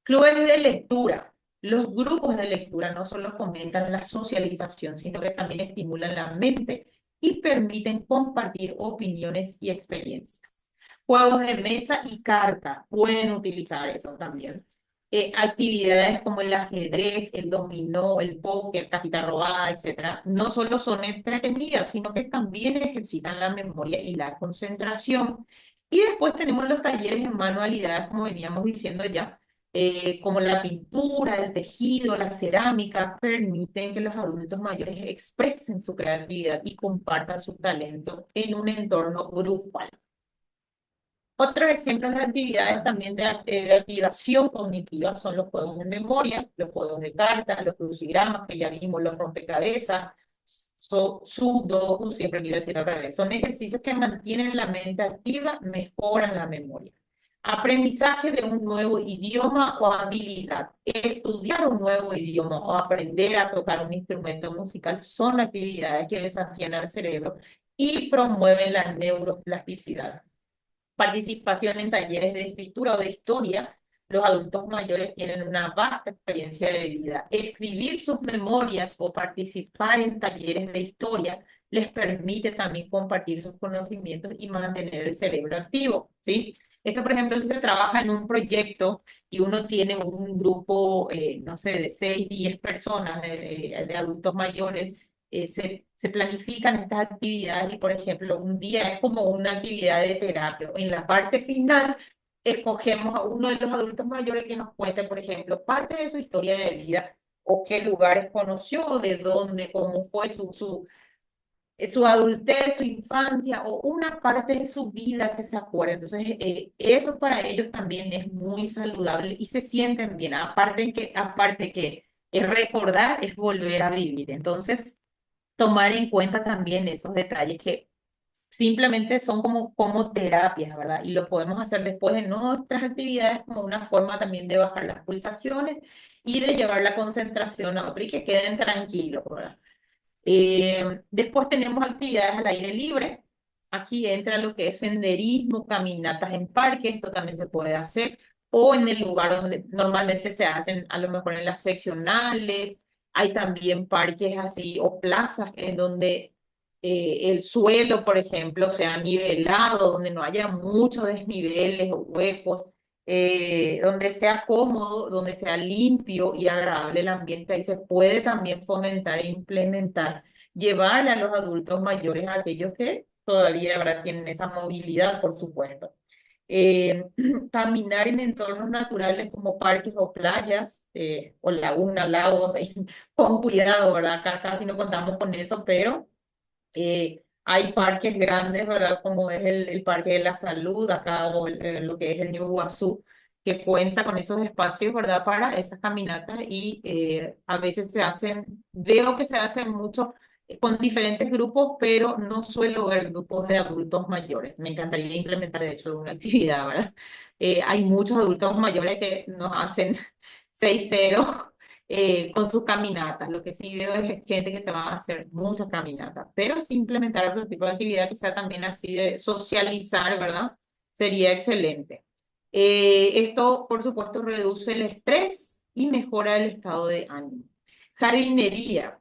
Clubes de lectura. Los grupos de lectura no solo fomentan la socialización, sino que también estimulan la mente y permiten compartir opiniones y experiencias. Juegos de mesa y carta pueden utilizar eso también. Actividades como el ajedrez, el dominó, el póker, casita robada, etcétera, no solo son entretenidas, sino que también ejercitan la memoria y la concentración. Y después tenemos los talleres de manualidades, como veníamos diciendo ya, como la pintura, el tejido, la cerámica, permiten que los adultos mayores expresen su creatividad y compartan su talento en un entorno grupal. Otros ejemplos de actividades también de activación cognitiva son los juegos de memoria, los juegos de cartas, los crucigramas que ya vimos, los rompecabezas, sudoku, siempre quiero decir otra vez. Son ejercicios que mantienen la mente activa, mejoran la memoria. Aprendizaje de un nuevo idioma o habilidad. Estudiar un nuevo idioma o aprender a tocar un instrumento musical son actividades que desafían al cerebro y promueven la neuroplasticidad. Participación en talleres de escritura o de historia. Los adultos mayores tienen una vasta experiencia de vida. Escribir sus memorias o participar en talleres de historia les permite también compartir sus conocimientos y mantener el cerebro activo, ¿sí? Esto, por ejemplo, si se trabaja en un proyecto y uno tiene un grupo, no sé, de 6, 10 personas de adultos mayores, se planifican estas actividades y, por ejemplo, un día es como una actividad de terapia. En la parte final, escogemos a uno de los adultos mayores que nos cuente, por ejemplo, parte de su historia de vida o qué lugares conoció, de dónde, cómo fue su adultez, su infancia o una parte de su vida que se acuerda. Entonces, eso para ellos también es muy saludable y se sienten bien. Aparte que es recordar, es volver a vivir. Entonces, tomar en cuenta también esos detalles que simplemente son como terapias, ¿verdad? Y lo podemos hacer después en nuestras actividades como una forma también de bajar las pulsaciones y de llevar la concentración a otro y que queden tranquilos, ¿verdad? Después tenemos actividades al aire libre. Aquí entra lo que es senderismo, caminatas en parques, esto también se puede hacer, o en el lugar donde normalmente se hacen, a lo mejor en las seccionales. Hay también parques así o plazas en donde el suelo, por ejemplo, sea nivelado, donde no haya muchos desniveles o huecos, donde sea cómodo, donde sea limpio y agradable el ambiente. Ahí se puede también fomentar e implementar, llevar a los adultos mayores, a aquellos que todavía ahora tienen esa movilidad, por supuesto. Eh, Caminar en entornos naturales como parques o playas, o lagunas, lagos, con cuidado, ¿verdad? Acá casi no contamos con eso, pero Hay parques grandes, ¿verdad? Como es el Parque de la Salud acá o lo que es el New Iguazú, que cuenta con esos espacios, ¿verdad? Para esas caminatas y a veces se hacen, veo que se hacen mucho con diferentes grupos, pero no suelo ver grupos de adultos mayores. Me encantaría implementar, de hecho, alguna actividad, ¿verdad? Hay muchos adultos mayores que nos hacen 6-0 con sus caminatas. Lo que sí veo es gente que se va a hacer muchas caminatas, pero si implementar otro tipo de actividad que sea también así de socializar, ¿verdad? Sería excelente. Esto, por supuesto, reduce el estrés y mejora el estado de ánimo. Jardinería.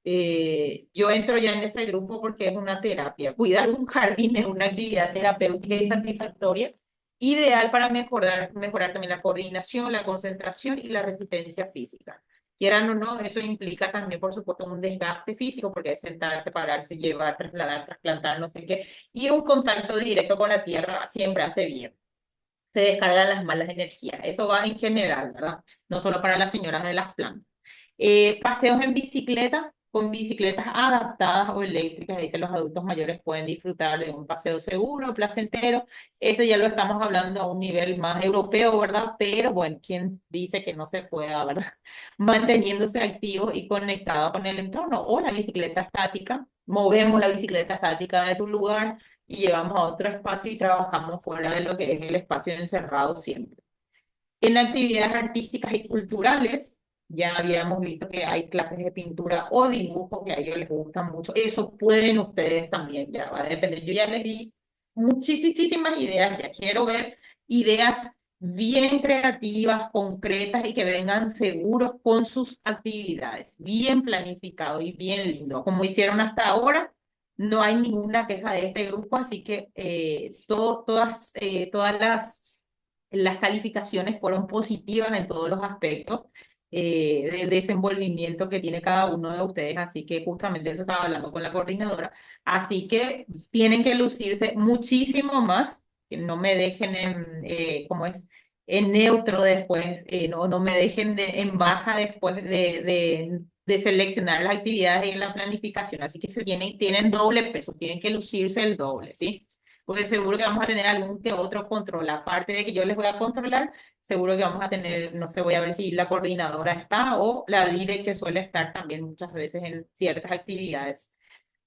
Yo entro ya en ese grupo porque es una terapia. Cuidar un jardín es una actividad terapéutica y satisfactoria, ideal para mejorar también la coordinación, la concentración y la resistencia física. Quieran o no, eso implica también, por supuesto, un desgaste físico, porque es sentarse, pararse, llevar, trasladar, trasplantar, no sé qué, y un contacto directo con la tierra siempre hace bien. Se descargan las malas energías. Eso va en general, ¿verdad? No solo para las señoras de las plantas. Paseos en bicicleta, con bicicletas adaptadas o eléctricas, dice los adultos mayores pueden disfrutar de un paseo seguro, placentero. Esto ya lo estamos hablando a un nivel más europeo, ¿verdad? Pero bueno, ¿quién dice que no se pueda, ¿verdad? Manteniéndose activo y conectado con el entorno. O la bicicleta estática, movemos la bicicleta estática de su lugar y llevamos a otro espacio y trabajamos fuera de lo que es el espacio encerrado siempre. En actividades artísticas y culturales, ya habíamos visto que hay clases de pintura o dibujo que a ellos les gustan mucho. Eso pueden ustedes también, ya va a depender. Yo ya les di muchísimas ideas, ya quiero ver ideas bien creativas, concretas y que vengan seguros con sus actividades, bien planificado y bien lindo. Como hicieron hasta ahora, no hay ninguna queja de este grupo, así que todas las calificaciones fueron positivas en todos los aspectos de desenvolvimiento que tiene cada uno de ustedes, así que justamente eso estaba hablando con la coordinadora, así que tienen que lucirse muchísimo más, que no me dejen ¿cómo es? En neutro después, no me dejen en baja después de seleccionar las actividades y la planificación, así que tienen doble peso, tienen que lucirse el doble, ¿sí? Porque seguro que vamos a tener algún que otro control. Aparte de que yo les voy a controlar, seguro que vamos a tener, no sé, voy a ver si la coordinadora está o la dire que suele estar también muchas veces en ciertas actividades.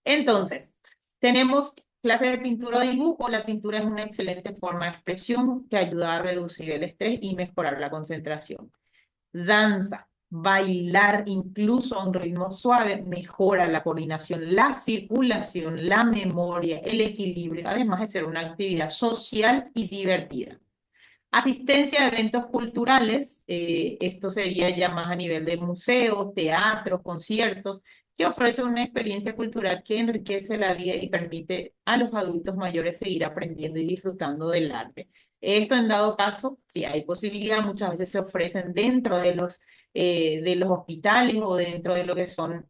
Entonces, tenemos clases de pintura o dibujo. La pintura es una excelente forma de expresión que ayuda a reducir el estrés y mejorar la concentración. Danza, bailar incluso a un ritmo suave mejora la coordinación, la circulación, la memoria, el equilibrio, además de ser una actividad social y divertida. Asistencia a eventos culturales, esto sería ya más a nivel de museos, teatros, conciertos, que ofrecen una experiencia cultural que enriquece la vida y permite a los adultos mayores seguir aprendiendo y disfrutando del arte. Esto en dado caso, si hay posibilidad, muchas veces se ofrecen dentro de los hospitales o dentro de lo que son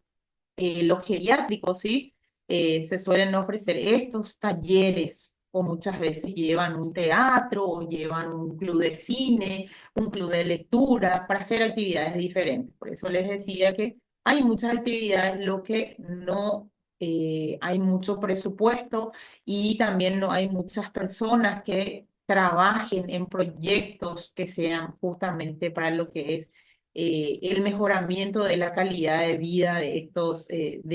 los geriátricos, ¿sí? Se suelen ofrecer estos talleres o muchas veces llevan un teatro o llevan un club de cine, un club de lectura para hacer actividades diferentes. Por eso les decía que hay muchas actividades, lo que no hay mucho presupuesto y también no hay muchas personas que trabajen en proyectos que sean justamente para lo que es el mejoramiento de la calidad de vida de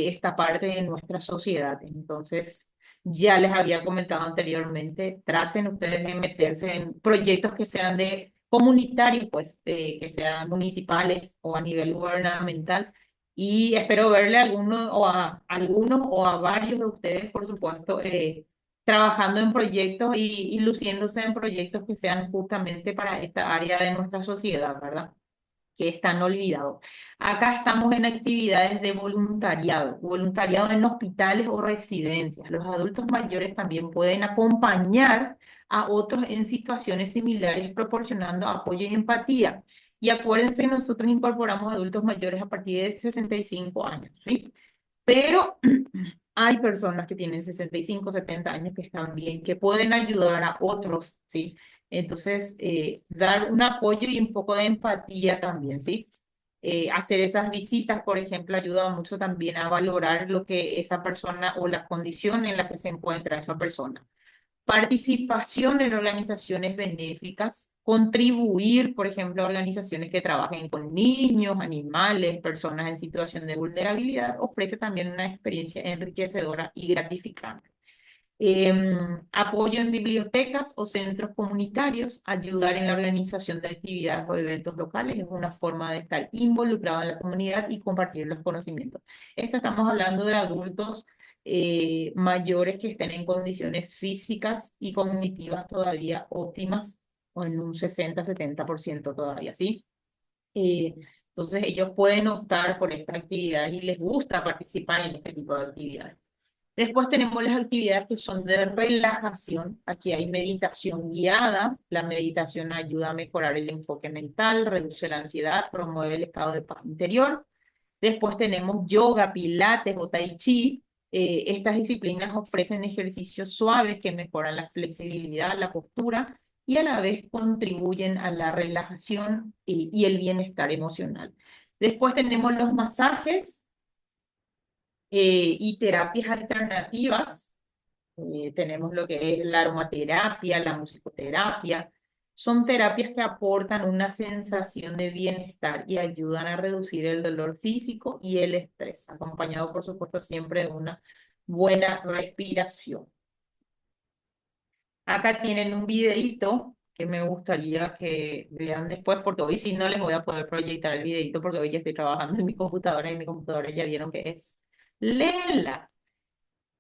esta parte de nuestra sociedad. Entonces, ya les había comentado anteriormente, traten ustedes de meterse en proyectos que sean de comunitarios, pues, que sean municipales o a nivel gubernamental. Y espero verle a algunos o a varios de ustedes, por supuesto, trabajando en proyectos y luciéndose en proyectos que sean justamente para esta área de nuestra sociedad, ¿verdad? Que están olvidados. Acá estamos en actividades de voluntariado, voluntariado en hospitales o residencias. Los adultos mayores también pueden acompañar a otros en situaciones similares, proporcionando apoyo y empatía. Y acuérdense que nosotros incorporamos adultos mayores a partir de 65 años, ¿sí? Pero hay personas que tienen 65, 70 años que están bien, que pueden ayudar a otros, ¿sí? Entonces, dar un apoyo y un poco de empatía también, ¿sí? Hacer esas visitas, por ejemplo, ayuda mucho también a valorar lo que esa persona o la condición en la que se encuentra esa persona. Participación en organizaciones benéficas, contribuir, por ejemplo, a organizaciones que trabajen con niños, animales, personas en situación de vulnerabilidad, ofrece también una experiencia enriquecedora y gratificante. Apoyo en bibliotecas o centros comunitarios, ayudar en la organización de actividades o eventos locales es una forma de estar involucrado en la comunidad y compartir los conocimientos. Esto estamos hablando de adultos mayores que estén en condiciones físicas y cognitivas todavía óptimas o en un 60-70% todavía, ¿sí? Eh, entonces ellos pueden optar por esta actividad y les gusta participar en este tipo de actividades. Después tenemos las actividades que son de relajación. Aquí hay meditación guiada. La meditación ayuda a mejorar el enfoque mental, reduce la ansiedad, promueve el estado de paz interior. Después tenemos yoga, pilates o tai chi. Estas disciplinas ofrecen ejercicios suaves que mejoran la flexibilidad, la postura y a la vez contribuyen a la relajación y el bienestar emocional. Después tenemos los masajes y terapias alternativas. Tenemos lo que es la aromaterapia, la musicoterapia. Son terapias que aportan una sensación de bienestar y ayudan a reducir el dolor físico y el estrés, acompañado, por supuesto, siempre de una buena respiración. Acá tienen un videito que me gustaría que vean después, porque hoy sí no les voy a poder proyectar el videito, porque hoy ya estoy trabajando en mi computadora y mi computadora ya vieron que es Lela.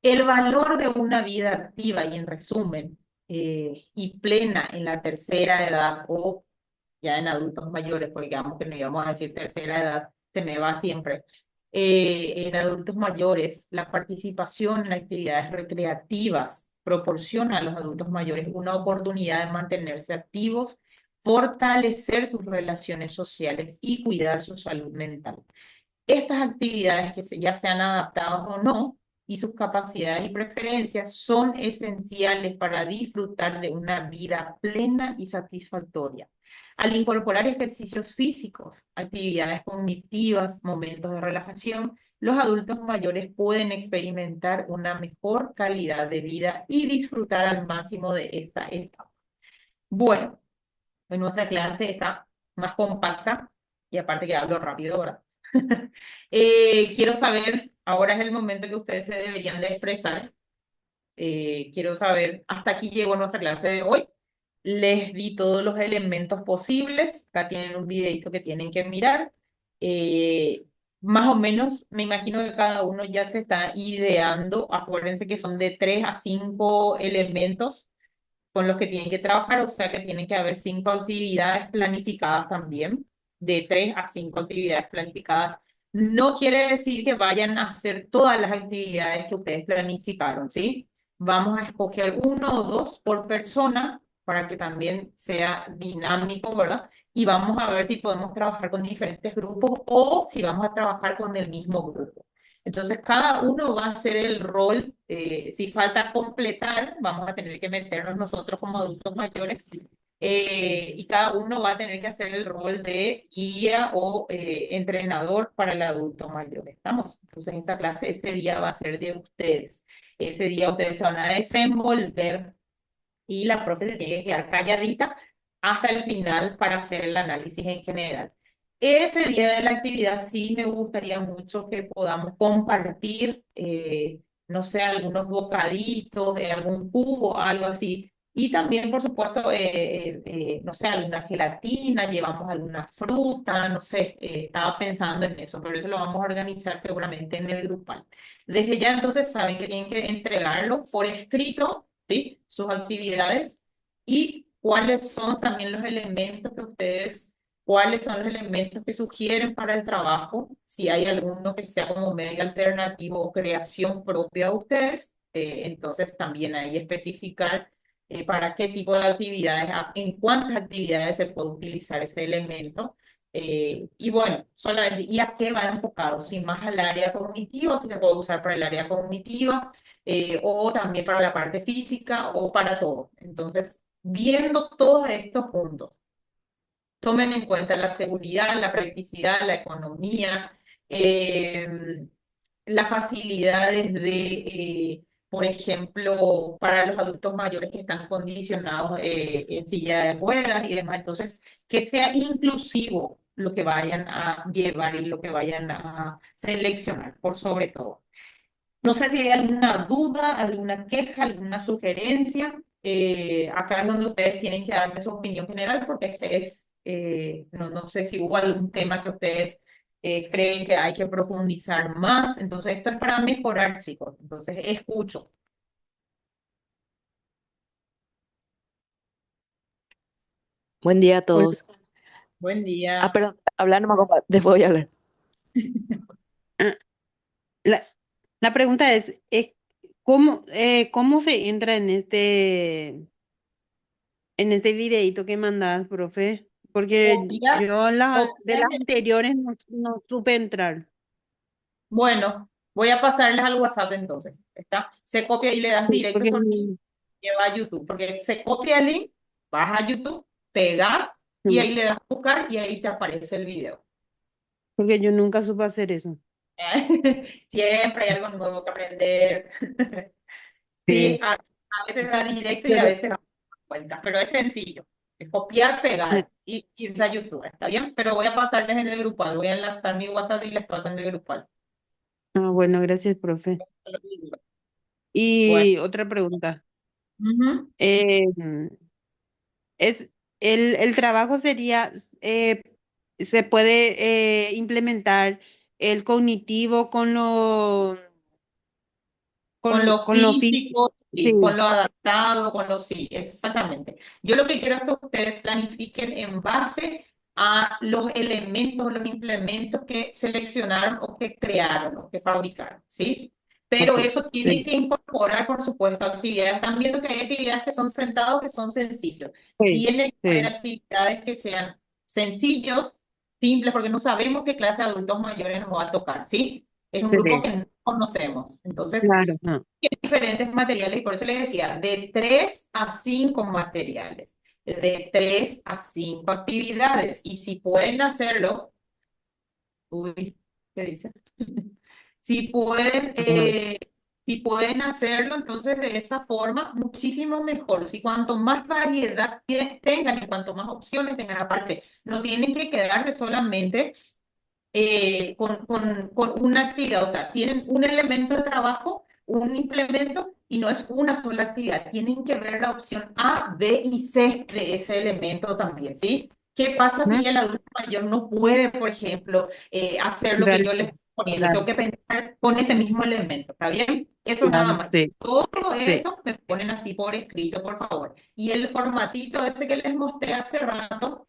El valor de una vida activa y en resumen, y plena en la tercera edad o ya en adultos mayores, porque digamos que no íbamos a decir tercera edad, se me va siempre. En adultos mayores, la participación en actividades recreativas proporciona a los adultos mayores una oportunidad de mantenerse activos, fortalecer sus relaciones sociales y cuidar su salud mental. Estas actividades ya sean adaptadas o no, y sus capacidades y preferencias son esenciales para disfrutar de una vida plena y satisfactoria. Al incorporar ejercicios físicos, actividades cognitivas, momentos de relajación, los adultos mayores pueden experimentar una mejor calidad de vida y disfrutar al máximo de esta etapa. Bueno, en nuestra clase está más compacta y aparte que hablo rápido, ¿verdad? Quiero saber, ahora es el momento que ustedes se deberían de expresar. Quiero saber, hasta aquí llegó nuestra clase de hoy. Les di todos los elementos posibles. Acá tienen un videito que tienen que mirar. Eh, Más o menos, me imagino que cada uno ya se está ideando. Acuérdense que son de 3 a 5 elementos con los que tienen que trabajar, o sea que tienen que haber 5 actividades planificadas también, de 3 a 5 actividades planificadas. No quiere decir que vayan a hacer todas las actividades que ustedes planificaron, ¿sí? Vamos a escoger 1 o 2 por persona para que también sea dinámico, ¿verdad? Y vamos a ver si podemos trabajar con diferentes grupos o si vamos a trabajar con el mismo grupo. Entonces, cada uno va a hacer el rol. Si falta completar, vamos a tener que meternos nosotros como adultos mayores, y cada uno va a tener que hacer el rol de guía o entrenador para el adulto mayor. ¿Estamos? Entonces, esa clase ese día va a ser de ustedes. Ese día ustedes se van a desenvolver y la profe se tiene que quedar calladita hasta el final para hacer el análisis en general. Ese día de la actividad sí me gustaría mucho que podamos compartir, no sé, algunos bocaditos de algún jugo, algo así. Y también, por supuesto, no sé, alguna gelatina, llevamos alguna fruta, no sé, estaba pensando en eso, pero eso lo vamos a organizar seguramente en el grupal. Desde ya entonces saben que tienen que entregarlo por escrito, ¿sí? Sus actividades y cuáles son también los elementos que ustedes, cuáles son los elementos que sugieren para el trabajo, si hay alguno que sea como medio alternativo o creación propia de ustedes, entonces también ahí especificar para qué tipo de actividades, en cuántas actividades se puede utilizar ese elemento. Y bueno, solamente, ¿y a qué va enfocado? Si más al área cognitiva, si se puede usar para el área cognitiva, o también para la parte física o para todo. Entonces, viendo todos estos puntos tomen en cuenta la seguridad, la practicidad, la economía, eh, las facilidades por ejemplo, para los adultos mayores que están condicionados en silla de ruedas y demás. Entonces, que sea inclusivo lo que vayan a llevar y lo que vayan a seleccionar, por sobre todo. No sé si hay alguna duda, alguna queja, alguna sugerencia. Acá es donde ustedes tienen que darme su opinión general porque este es, no sé si hubo algún tema que ustedes creen que hay que profundizar más. Entonces, esto es para mejorar, chicos. Entonces, escucho. Buen día a Hola. todos. Buen Ah, día. perdón, hablar nomás, compa, después voy a hablar. Ah, La, la pregunta es ¿cómo se entra en este videito que mandás, profe? Porque Copiar, yo de copiar. las anteriores no supe entrar. Bueno, voy a pasarles al WhatsApp entonces. ¿Está? Se copia y le das Sí, directo sobre lleva a YouTube, porque se copia el link, vas a YouTube, pegas y ahí le das a buscar y ahí te aparece el video. porque yo nunca supe hacer eso. Siempre hay algo nuevo que aprender. Sí, Sí, a veces da directo y a pero veces da cuenta, pero es sencillo. Es copiar, eh, pegar y irse a YouTube, ¿está bien? Pero voy a pasarles en el grupal, voy a enlazar mi WhatsApp y les paso en el grupal. bueno, gracias, profe. Bueno, Y otra pregunta. ujú. Eh, es el trabajo sería, se puede implementar el cognitivo Con lo con lo físico. físico, sí, con Sí, lo adaptado, con lo sí, exactamente. Yo lo que quiero es que ustedes planifiquen en base a los elementos, los implementos que seleccionaron o que crearon o que fabricaron, ¿sí? ok, Pero eso tiene sí, que incorporar, por supuesto, actividades. Están viendo que hay actividades que son sentados, que son sencillos. sí, Tiene que haber sí, actividades que sean sencillos, simples, porque no sabemos qué clase de adultos mayores nos va a tocar, ¿sí? Es un grupo sí, que no conocemos. Entonces, claro, no, diferentes materiales y por eso les decía, de 3 a 5 materiales, de 3 a 5 actividades. Y si pueden hacerlo, uy, ¿qué dice? Si pueden, no, si pueden hacerlo, entonces de esa forma, muchísimo mejor. Si cuanto más variedad tengan y cuanto más opciones tengan, aparte, no tienen que quedarse solamente con una actividad, o sea, tienen un elemento de trabajo, un implemento y no es una sola actividad, tienen que ver la opción A, B y C de ese elemento también, ¿sí? ¿Qué pasa ¿no? si el adulto mayor no puede, por ejemplo, hacer lo que yo le Realizar, estoy poniendo? claro, Tengo que pensar con ese mismo elemento, ¿está bien? Eso nada claro, más. sí, Todo sí, eso me ponen así por escrito, por favor. Y el formatito ese que les mostré hace rato,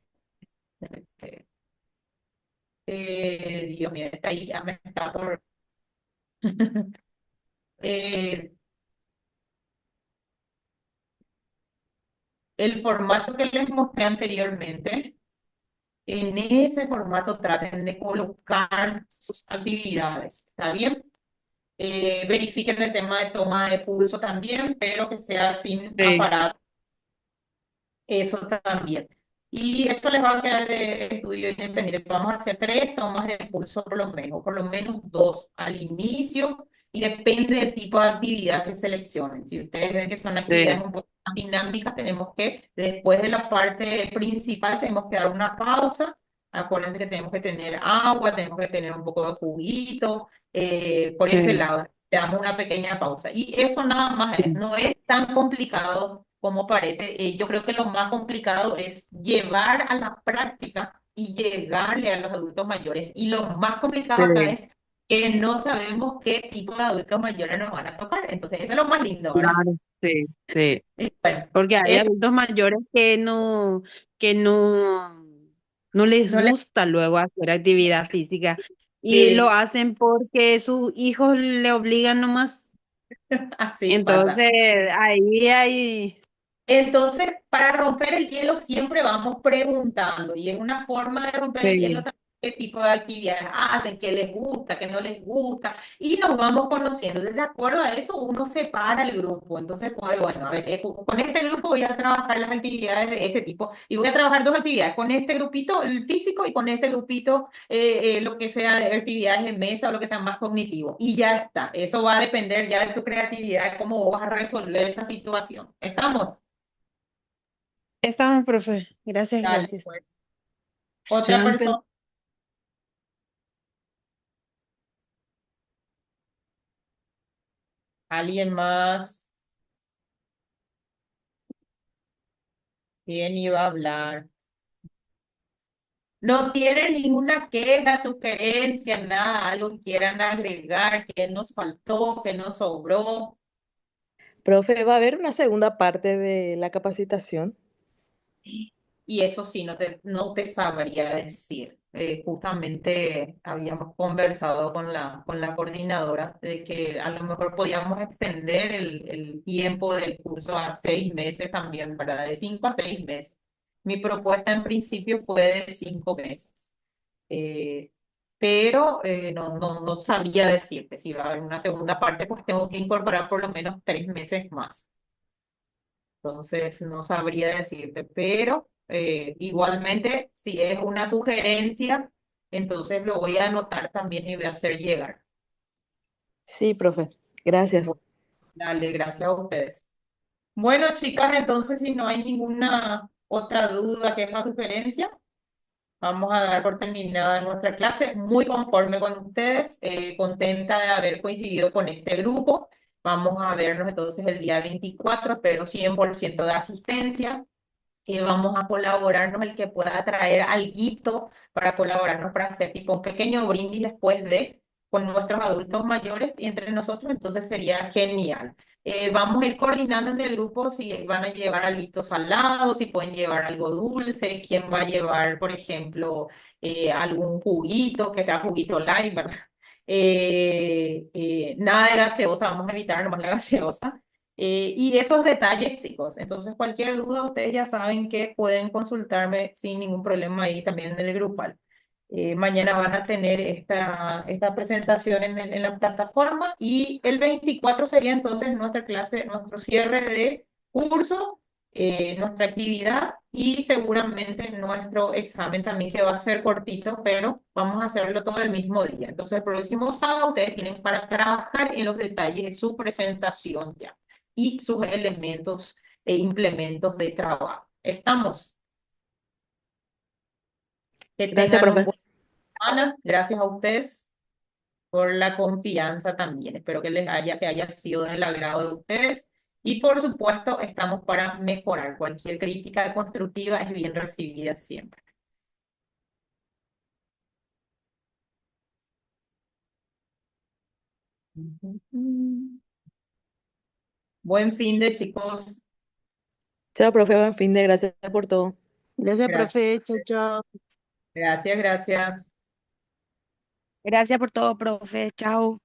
Dios mío, está ahí, ya me está por... Eh, el formato que les mostré anteriormente, en ese formato traten de colocar sus actividades, ¿está bien? Verifiquen el tema de toma de pulso también, pero que sea sin sí, aparato, eso también. Y eso les va a quedar de estudio independiente. Vamos a hacer 3 tomas de pulso por lo menos 2 al inicio, y depende del tipo de actividad que seleccionen. Si ustedes ven que son actividades sí, un poco más dinámicas, tenemos que, después de la parte principal, tenemos que dar una pausa. Acuérdense que tenemos que tener agua, tenemos que tener un poco de juguito, por ese sí, lado. Le damos una pequeña pausa. Y eso nada más es, sí, no es tan complicado como parece. Yo creo que lo más complicado es llevar a la práctica y llegarle a los adultos mayores. Y lo más complicado acá sí, es que no sabemos qué tipo de adultos mayores nos van a tocar. Entonces, eso es lo más lindo, ¿verdad? claro, sí, sí. Y bueno, Porque hay eso adultos mayores que no les no les... gusta luego hacer actividad física y lo eh, hacen porque sus hijos le obligan nomás. así pasa. Entonces, ahí hay, Entonces, para romper el hielo siempre vamos preguntando y es una forma de romper el hielo sí, también qué tipo de actividades hacen, qué les gusta, qué no les gusta, y nos vamos conociendo. De acuerdo a eso, uno separa el grupo. Entonces, pues, bueno, a ver, con este grupo voy a trabajar las actividades de este tipo, y voy a trabajar dos actividades, con este grupito, el físico, y con este grupito, lo que sea de actividades en mesa o lo que sea más cognitivo. Y ya está. Eso va a depender ya de tu creatividad, cómo vas a resolver esa situación. ¿Estamos? Estamos, profe. Gracias, Dale, gracias. pues. Otra persona, alguien más, ¿quién iba a hablar? No tienen ninguna queja, sugerencia, nada, algo que quieran agregar, que nos faltó, que nos sobró. Profe, ¿va a haber una segunda parte de la capacitación? Y eso sí, no te sabría decir. Justamente habíamos conversado con la coordinadora de que a lo mejor podíamos extender el tiempo del curso a 6 meses también, ¿verdad? De 5 a 6 meses. Mi propuesta en principio fue de 5 meses. Eh, pero no sabría decirte si va a haber una segunda parte, pues tengo que incorporar por lo menos 3 meses más. Entonces, no sabría decirte, pero igualmente, si es una sugerencia, entonces lo voy a anotar también y voy a hacer llegar. Sí, profe. Gracias. Bueno, dale, gracias a ustedes. Bueno, chicas, entonces, si no hay ninguna otra duda, queja, sugerencia, vamos a dar por terminada nuestra clase. Muy conforme con ustedes, contenta de haber coincidido con este grupo. Vamos a vernos entonces el día 24, espero 100% de asistencia. Vamos a colaborarnos, el que pueda traer alguito para colaborarnos, para hacer tipo un pequeño brindis después de con nuestros adultos mayores y entre nosotros, entonces sería genial. Vamos a ir coordinando en el grupo si van a llevar algo salado, si pueden llevar algo dulce, quién va a llevar, por ejemplo, algún juguito, que sea juguito light, ¿verdad? Nada de gaseosa, vamos a evitar nomás la gaseosa. Y esos detalles, chicos. Entonces, cualquier duda, ustedes ya saben que pueden consultarme sin ningún problema ahí también en el grupal. Mañana van a tener esta presentación en la plataforma y el 24 sería entonces nuestra clase, nuestro cierre de curso, nuestra actividad y seguramente nuestro examen también que va a ser cortito, pero vamos a hacerlo todo el mismo día. Entonces, el próximo sábado ustedes tienen para trabajar en los detalles de su presentación ya y sus elementos e implementos de trabajo. Estamos. Que Gracias, tengan un profe. buen semana. Gracias a ustedes por la confianza también. Espero que haya sido del agrado de ustedes. Y por supuesto, estamos para mejorar. Cualquier crítica constructiva es bien recibida siempre. Buen fin de chicos. Chao, profe. Buen fin de gracias por todo. Gracias, Gracias, profe. Chao, chao. gracias, gracias. Gracias por todo, profe. Chao.